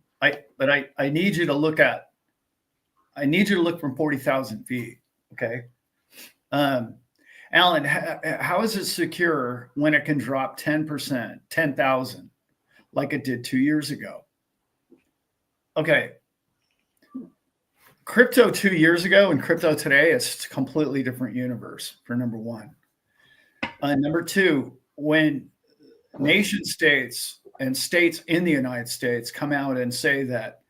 need you to look at. I need you to look from 40,000 feet. Okay, Alan, how is it secure when it can drop 10%, 10,000, like it did 2 years ago? Okay. Crypto 2 years ago and crypto today, it's a completely different universe, for number one. Number two, when nation states and states in the United States come out and say that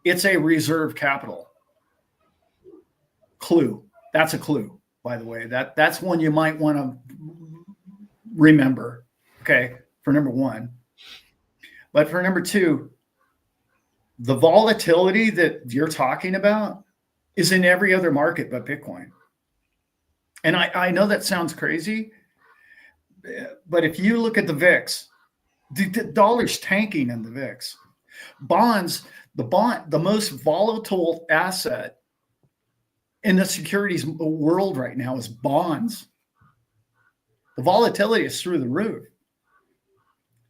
it's a reserve capital, clue. That's a clue, by the way. That's one you might want to remember, okay, for number one. But for number two, the volatility that you're talking about is in every other market but Bitcoin. And I know that sounds crazy, but if you look at the VIX, the dollar's tanking in the VIX. Bonds, the most volatile asset in the securities world right now is bonds. The volatility is through the roof.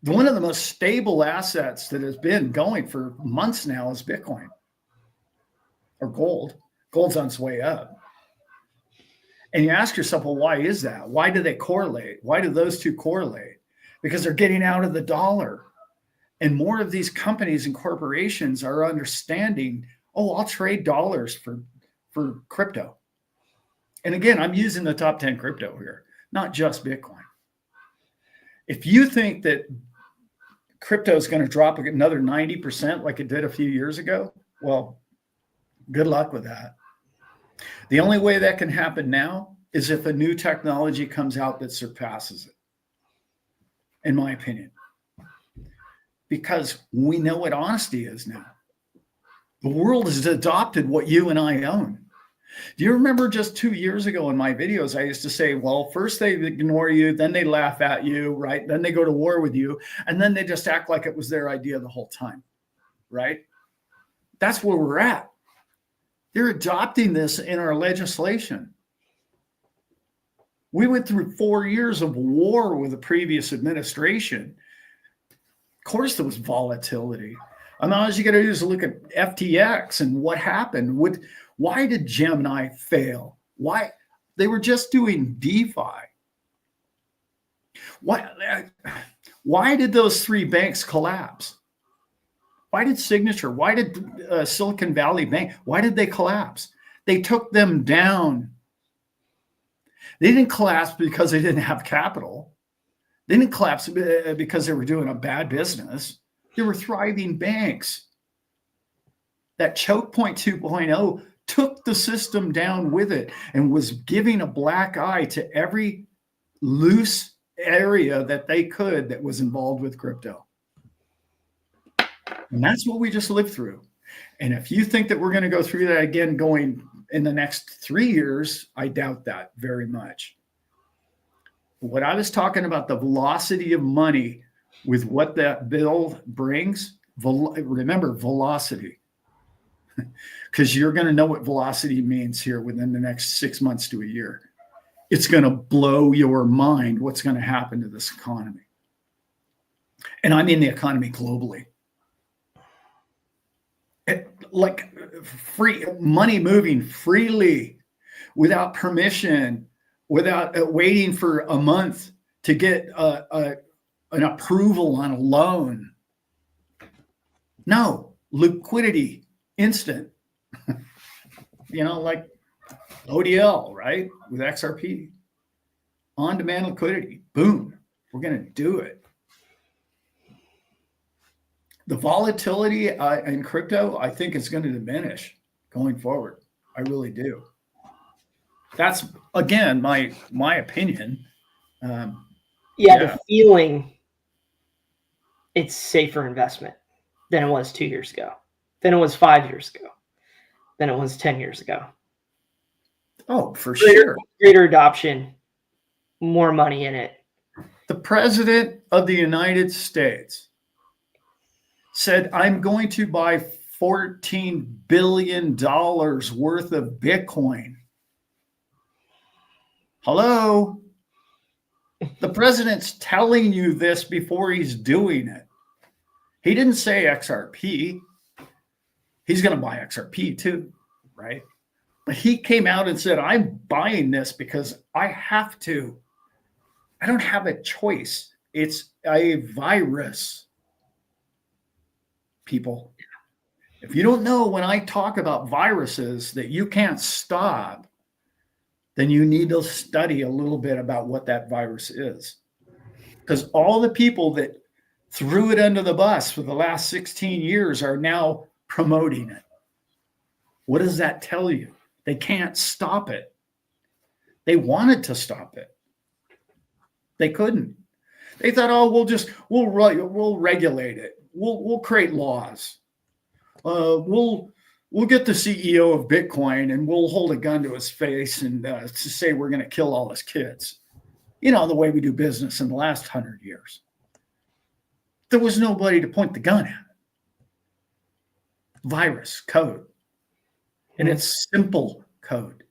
One of the most stable assets that has been going for months now is Bitcoin or gold. Gold's on its way up. And you ask yourself, well, why is that? Why do they correlate? Why do those two correlate? Because they're getting out of the dollar. And more of these companies and corporations are understanding, oh, I'll trade dollars for crypto. And again, I'm using the top 10 crypto here, not just Bitcoin. If you think that crypto is going to drop another 90% like it did a few years ago, well, good luck with that. The only way that can happen now is if a new technology comes out that surpasses it, in my opinion. Because we know what honesty is now. The world has adopted what you and I own. Do you remember just 2 years ago in my videos, I used to say, well, first they ignore you, then they laugh at you, right? Then they go to war with you, and then they just act like it was their idea the whole time, right? That's where we're at. They're adopting this in our legislation. We went through 4 years of war with the previous administration. Of course, there was volatility. I mean, all you got to do is look at FTX and what happened. Why did Gemini fail? Why? They were just doing DeFi. Why did those three banks collapse? Why did Signature? Why did Silicon Valley Bank? Why did they collapse? They took them down. They didn't collapse because they didn't have capital. They didn't collapse because they were doing a bad business. They were thriving banks. That choke point 2.0 took the system down with it and was giving a black eye to every loose area that they could that was involved with crypto. And that's what we just lived through. And if you think that we're going to go through that again going in the next 3 years, I doubt that very much. What I was talking about, the velocity of money with what that bill brings, remember velocity, because you're going to know what velocity means here within the next 6 months to a year. It's going to blow your mind what's going to happen to this economy. And I mean the economy globally. Like free money moving freely without permission, without waiting for a month to get an approval on a loan. No, liquidity, instant. Like ODL, right? With XRP. On-demand liquidity. Boom. We're going to do it. The volatility in crypto, I think it's going to diminish going forward. I really do. That's, again, my opinion. The feeling, it's safer investment than it was 2 years ago, than it was 5 years ago, than it was 10 years ago. Oh, for sure. Greater adoption, more money in it. The president of the United States said, I'm going to buy $14 billion worth of Bitcoin. Hello? The president's telling you this before he's doing it. He didn't say XRP. He's going to buy XRP too, right? But he came out and said, I'm buying this because I have to. I don't have a choice. It's a virus. People, if you don't know when I talk about viruses that you can't stop, then you need to study a little bit about what that virus is. Because all the people that threw it under the bus for the last 16 years are now promoting it. What does that tell you? They can't stop it. They wanted to stop it. They couldn't. They thought, oh, we'll regulate it. We'll create laws. We'll get the CEO of Bitcoin and we'll hold a gun to his face and to say we're going to kill all his kids. The way we do business in the last 100 years. There was nobody to point the gun at. Virus code. And it's simple code.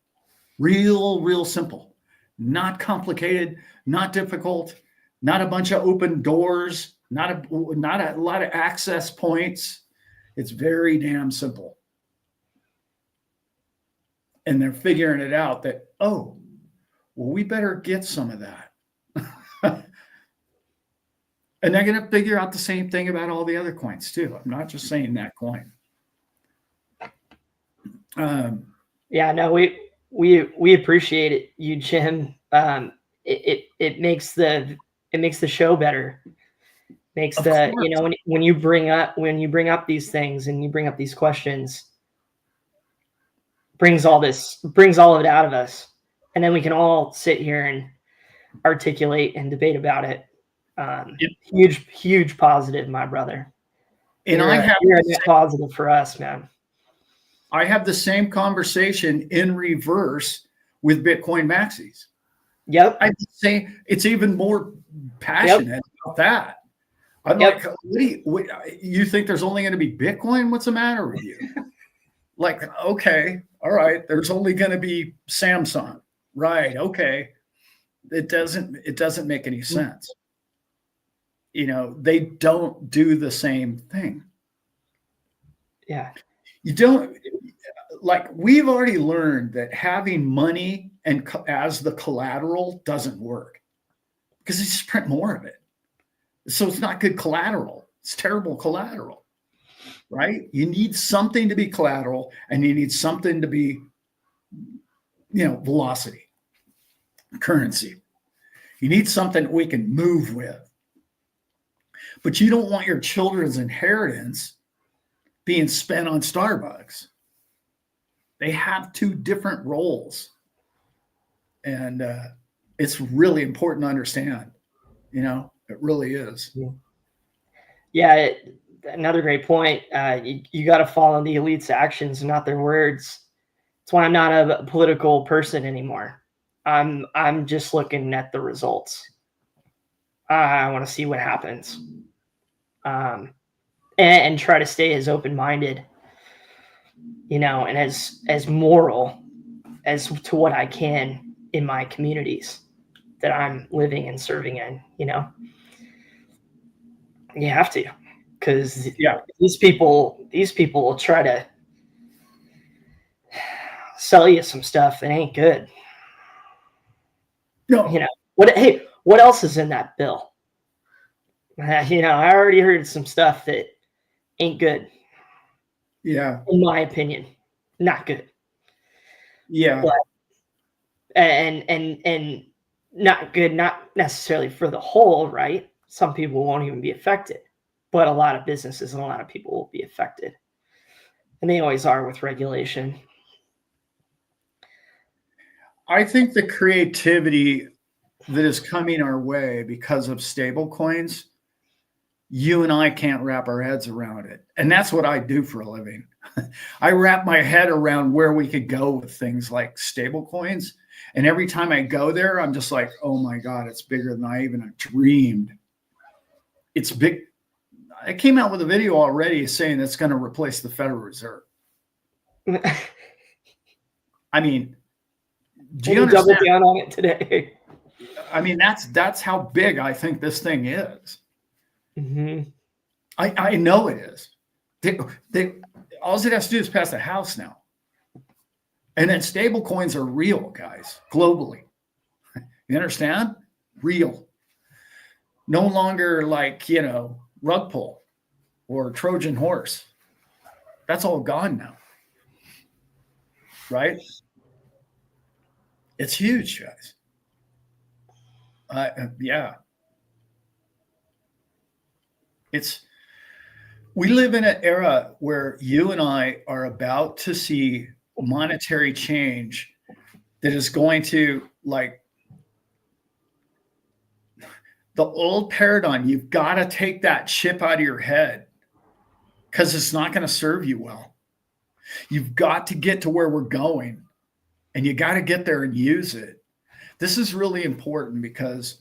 Real simple. Not complicated, not difficult, not a bunch of open doors. Not a lot of access points. It's very damn simple. And they're figuring it out that, oh, well, we better get some of that. And they're going to figure out the same thing about all the other coins too. I'm not just saying that coin. Yeah, no, we appreciate it, you, Jim. It makes the show better. Makes the, you know, when you bring up these things and you bring up these questions, brings all of it out of us, and then we can all sit here and articulate and debate about it. Huge positive, my brother. And you're a net positive for us, man. I have the same conversation in reverse with Bitcoin maxis. Yep. I'd say it's even more passionate about that. I'm like, what, you think there's only going to be Bitcoin? What's the matter with you? Like, okay, all right, there's only going to be Samsung. Right, okay. It doesn't make any sense. You know, they don't do the same thing. Yeah. You don't, like, we've already learned that having money and as the collateral doesn't work because they just print more of it. So it's not good collateral. It's terrible collateral, right? You need something to be collateral and you need something to be, you know, velocity, currency. You need something we can move with. But you don't want your children's inheritance being spent on Starbucks. They have two different roles. And it's really important to understand, you know, it really is. Yeah. Another great point. You got to follow the elite's actions, not their words. That's why I'm not a political person anymore. I'm just looking at the results. I want to see what happens, and try to stay as open-minded, you know, and as moral as to what I can in my communities that I'm living and serving in. You know, you have to, because these people will try to sell you some stuff that ain't good. No. You know, what else is in that bill? You know, I already heard some stuff that ain't good. Yeah. In my opinion, not good. Yeah. But, and not good, not necessarily for the whole, right? Some people won't even be affected, but a lot of businesses and a lot of people will be affected. And they always are with regulation. I think the creativity that is coming our way because of stable coins, you and I can't wrap our heads around it. And that's what I do for a living. I wrap my head around where we could go with things like stable coins. And every time I go there, I'm just like, oh my God, it's bigger than I even dreamed. It's big. I came out with a video already saying it's going to replace the Federal Reserve. I mean, do you understand? Double down on it today. I mean, that's how big I think this thing is. Mm-hmm. I know it is. All it has to do is pass the House now. And then stable coins are real, guys, globally. You understand? Real. No longer like, you know, rug pull or Trojan horse. That's all gone now. Right? It's huge, guys. Yeah. We live in an era where you and I are about to see monetary change that is going to, like, the old paradigm. You've got to take that chip out of your head because it's not going to serve you well. You've got to get to where we're going and you got to get there and use it. This is really important because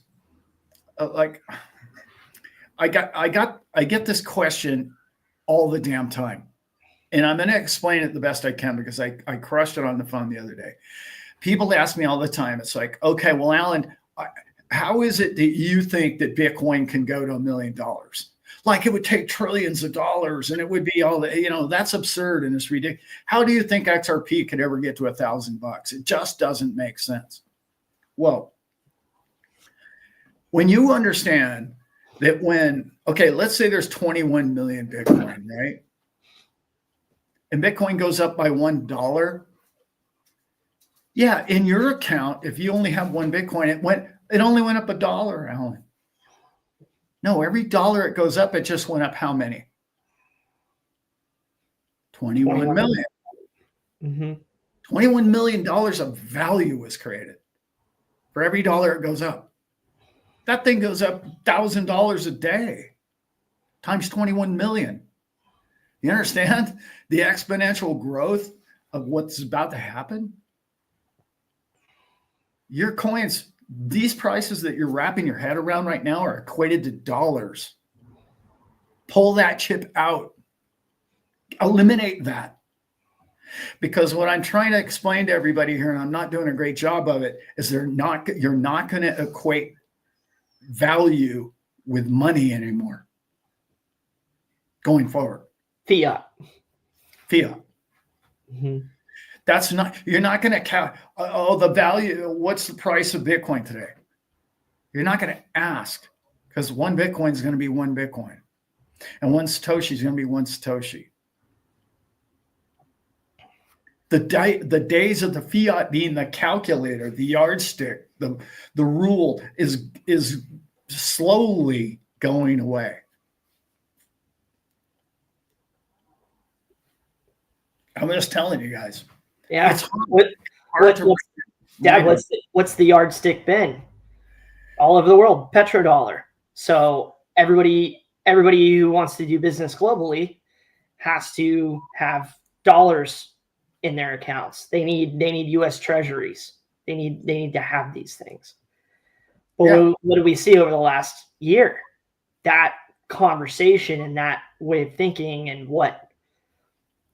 like I get this question all the damn time. And I'm going to explain it the best I can because I crushed it on the phone the other day. People ask me all the time. It's like, okay, well, Alan, how is it that you think that Bitcoin can go to $1 million? Like it would take trillions of dollars and it would be all the, that's absurd and it's ridiculous. How do you think XRP could ever get to $1,000? It just doesn't make sense. Well, when you understand that let's say there's 21 million Bitcoin, right? And Bitcoin goes up by $1. Yeah, in your account, if you only have one Bitcoin, it only went up $1, Alan. No, every dollar it goes up, it just went up how many? 21 million. Mm-hmm. $21 million of value was created for every dollar it goes up. That thing goes up $1,000 a day times 21 million. You understand the exponential growth of what's about to happen? Your coins, these prices that you're wrapping your head around right now are equated to dollars. Pull that chip out. Eliminate that. Because what I'm trying to explain to everybody here, and I'm not doing a great job of it, is you're not going to equate value with money anymore going forward. Fiat. Mm-hmm. You're not going to count, the value, what's the price of Bitcoin today? You're not going to ask, because one Bitcoin is going to be one Bitcoin. And one Satoshi is going to be one Satoshi. The days of the fiat being the calculator, the yardstick, the rule is slowly going away. I'm just telling you guys. Yeah. It's hard. What's the yardstick been? All over the world, petrodollar. So everybody who wants to do business globally has to have dollars in their accounts. They need U.S. treasuries. They need to have these things. But what do we see over the last year? That conversation and that way of thinking and what,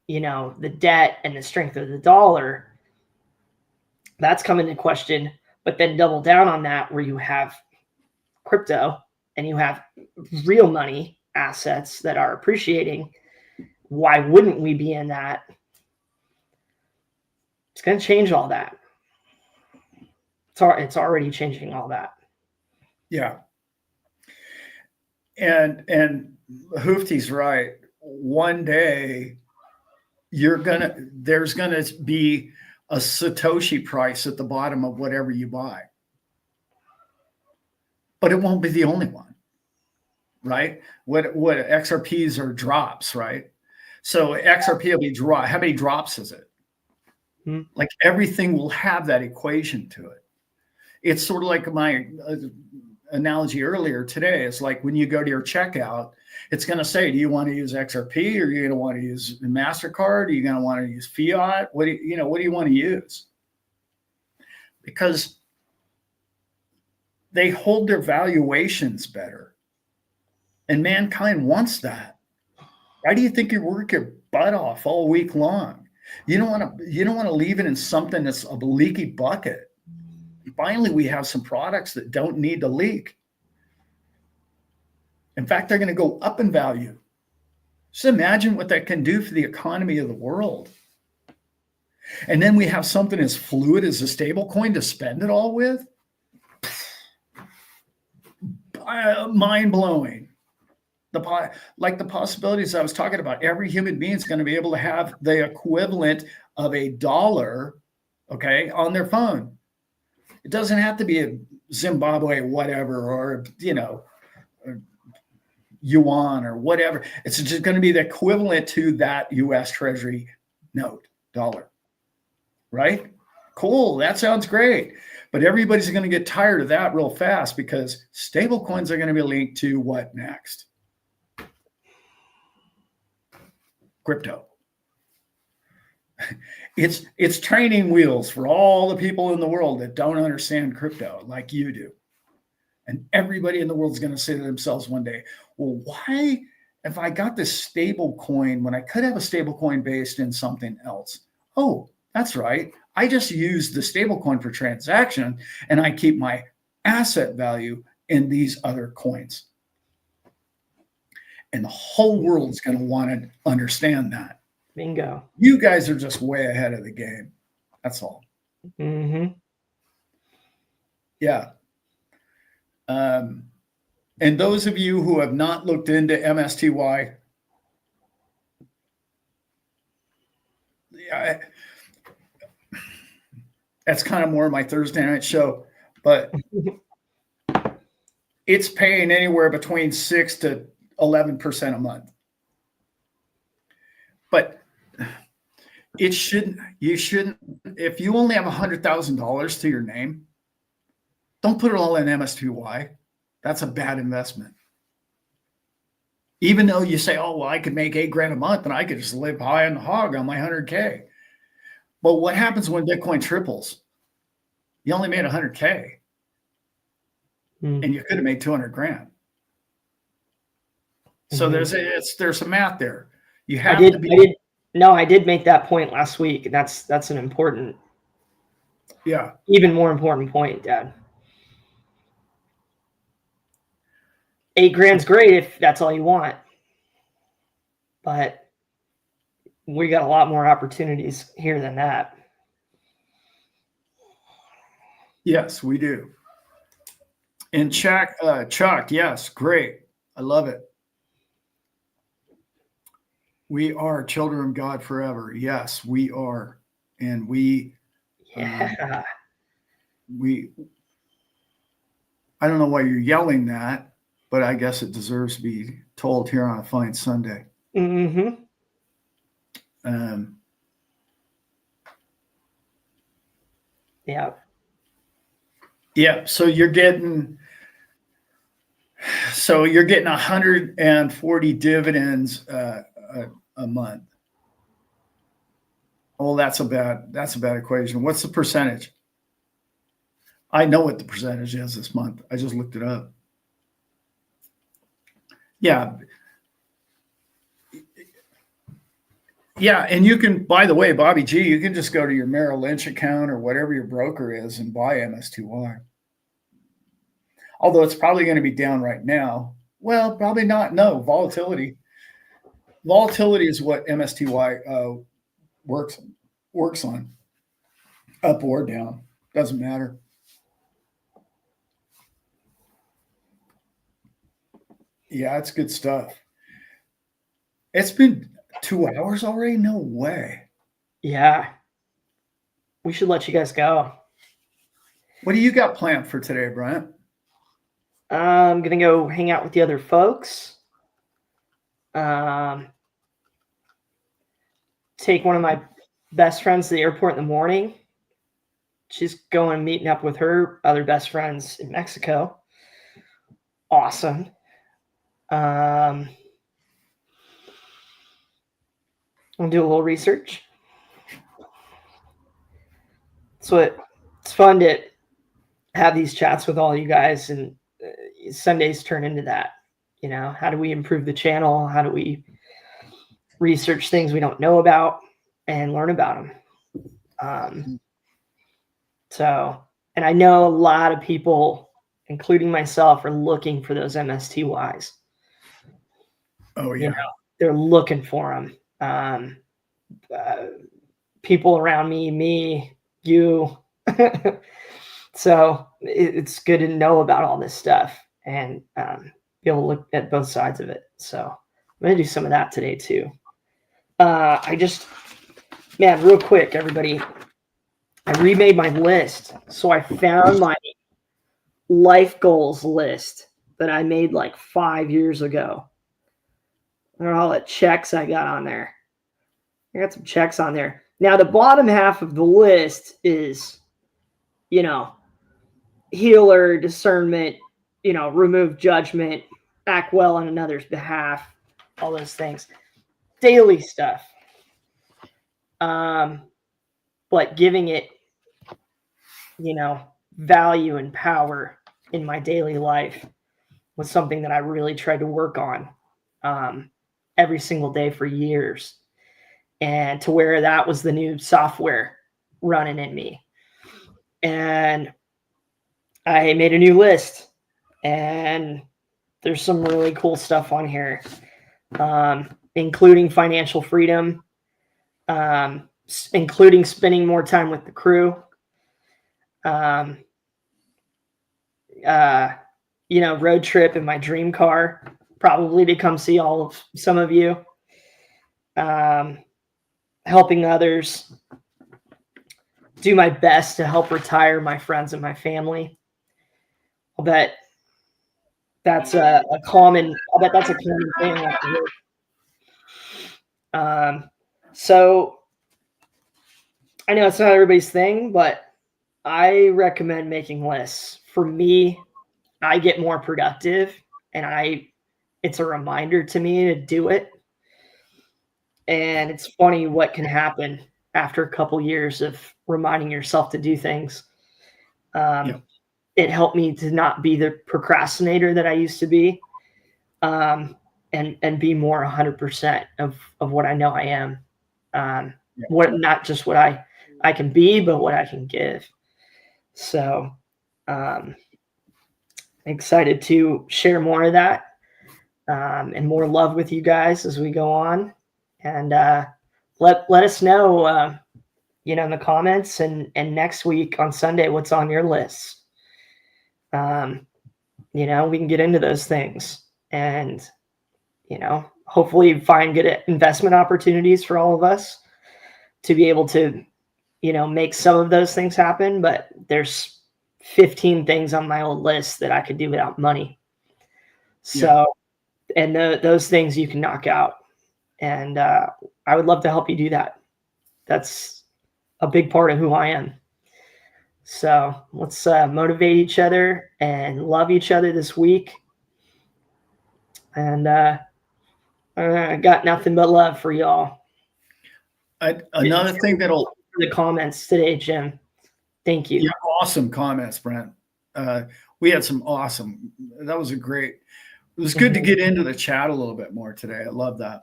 the debt and the strength of the dollar, that's come into question. But then double down on that where you have crypto and you have real money assets that are appreciating. Why wouldn't we be in that? It's going to change all that. It's already changing all that. Yeah. And Hoofty's right. One day there's gonna be a Satoshi price at the bottom of whatever you buy. But it won't be the only one, right? What XRPs are drops, right? So XRP will be drop. How many drops is it? Like everything will have that equation to it. It's sort of like my analogy earlier today. It's like when you go to your checkout, it's going to say, do you want to use XRP or are you going to want to use MasterCard? Are you going to want to use fiat? What do you want to use? Because they hold their valuations better. And mankind wants that. Why do you think you work your butt off all week long? You don't want to leave it in something that's a leaky bucket. Finally, we have some products that don't need to leak. In fact, they're going to go up in value. Just imagine what that can do for the economy of the world. And then we have something as fluid as a stable coin to spend it all with. Mind-blowing. Like the possibilities I was talking about, every human being is going to be able to have the equivalent of $1, okay, on their phone. It doesn't have to be a Zimbabwe whatever or yuan or whatever. It's just going to be the equivalent to that U.S. Treasury note, dollar. Right? Cool. That sounds great. But everybody's going to get tired of that real fast because stable coins are going to be linked to what next? Crypto. It's training wheels for all the people in the world that don't understand crypto like you do. And everybody in the world is going to say to themselves one day, well, why, if I got this stable coin when I could have a stable coin based in something else? Oh, that's right. I just use the stable coin for transaction and I keep my asset value in these other coins. And the whole world's going to want to understand that. Bingo. You guys are just way ahead of the game. That's all. Mm-hmm. Yeah. And those of you who have not looked into MSTY, that's kind of more of my Thursday night show, but it's paying anywhere between 6 to 11% a month. But you shouldn't, if you only have $100,000 to your name, don't put it all in MSTY. That's a bad investment. Even though you say, oh, well, I could make $8,000 a month and I could just live high on the hog on my 100K. But what happens when Bitcoin triples? You only made 100K and you could have made 200,000. So there's some math there. You have to be. I did make that point last week. That's an important, even more important point, Dad. $8,000's great if that's all you want, but we got a lot more opportunities here than that. Yes, we do. And Chuck, yes, great. I love it. We are children of God forever. Yes, we are. And we, I don't know why you're yelling that, but I guess it deserves to be told here on a fine Sunday. Mm-hmm. Yeah. Yeah. So you're getting 140 dividends a month. Oh, that's a bad equation. What's the percentage? I know what the percentage is this month. I just looked it up. Yeah. Yeah, and you can, by the way, Bobby G, you can just go to your Merrill Lynch account or whatever your broker is and buy MSTY. Although it's probably going to be down right now. Well, probably not. No, volatility. Volatility is what MSTY works on. Up or down. Doesn't matter. Yeah, it's good stuff. It's been 2 hours already? No way. Yeah. We should let you guys go. What do you got planned for today, Bryant? I'm going to go hang out with the other folks. Take one of my best friends to the airport in the morning. She's going meeting up with her other best friends in Mexico. Awesome. I'll do a little research. So it's fun to have these chats with all you guys, and Sundays turn into that. You know, how do we improve the channel? How do we research things we don't know about and learn about them? And I know a lot of people, including myself, are looking for those MSTYs. Oh, yeah. You know, they're looking for them. People around me, you. So it's good to know about all this stuff and be able to look at both sides of it. So I'm going to do some of that today too. Real quick, everybody, I remade my list. So I found my life goals list that I made like 5 years ago. Look at all the checks I got on there. I got some checks on there. Now, the bottom half of the list is, healer, discernment, remove judgment, act well on another's behalf, all those things. Daily stuff. But giving it, value and power in my daily life was something that I really tried to work on every single day for years. And to where that was the new software running in me. And I made a new list, and there's some really cool stuff on here, including financial freedom, including spending more time with the crew, road trip in my dream car, probably to come see some of you, helping others, do my best to help retire my friends and my family. I'll bet that's a common thing. So I know it's not everybody's thing, but I recommend making lists. For me, I get more productive, and it's a reminder to me to do it. And it's funny what can happen after a couple years of reminding yourself to do things. It helped me to not be the procrastinator that I used to be, and be more 100% of what I know I am. Not just what I can be, but what I can give. So excited to share more of that, and more love with you guys as we go on. And let us know, in the comments, and next week on Sunday, what's on your list. We can get into those things, and hopefully find good investment opportunities for all of us to be able to make some of those things happen. But there's 15 things on my old list that I could do without money. So, and those things you can knock out. And I would love to help you do that. That's a big part of who I am. So let's motivate each other and love each other this week. And I got nothing but love for y'all. Another thing that'll the comments today, Jim. Thank you. Yeah, awesome comments, Brent. We had some awesome. That was it was good to get into the chat a little bit more today. I love that.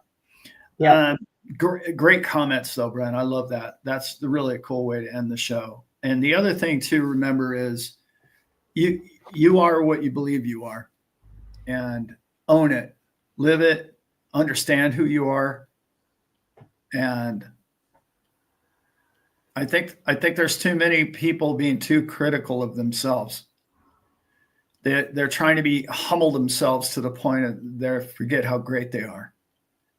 Yeah. Great comments though, Brent. I love that. That's really a cool way to end the show. And the other thing to remember is you are what you believe you are, and own it, live it, understand who you are. And I think there's too many people being too critical of themselves. They're trying to humble themselves to the point of they forget how great they are.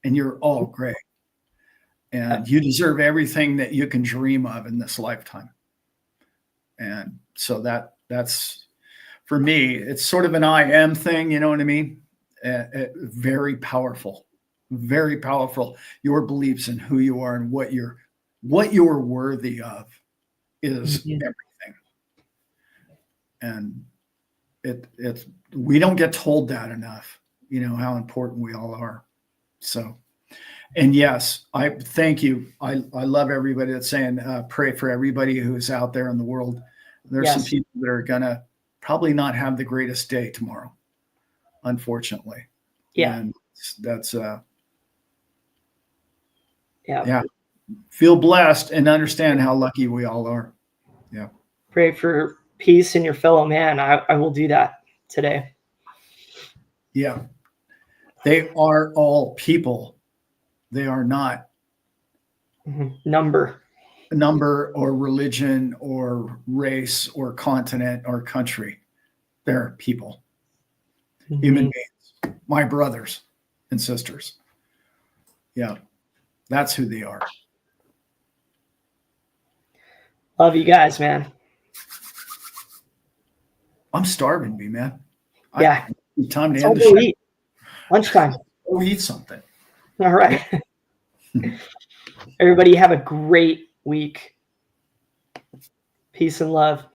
And you're all great. And you deserve everything that you can dream of in this lifetime. And so that's, for me, it's sort of an I am thing, you know what I mean? Very powerful, very powerful. Your beliefs in who you are and what you're worthy of is everything. And we don't get told that enough, how important we all are. So, and yes, I thank you. I love everybody that's saying, pray for everybody who's out there in the world. There's some people that are going to probably not have the greatest day tomorrow, unfortunately. Yeah. And that's, yeah. Feel blessed and understand how lucky we all are. Yeah. Pray for peace in your fellow man. I will do that today. Yeah. They are all people. They are not number or religion or race or continent or country. They're people, human beings, my brothers and sisters. Yeah. That's who they are. Love you guys, man. I'm starving, B-man. Yeah. Time to end the show. Eat. Lunchtime. Go eat something. All right. Everybody have a great week. Peace and love.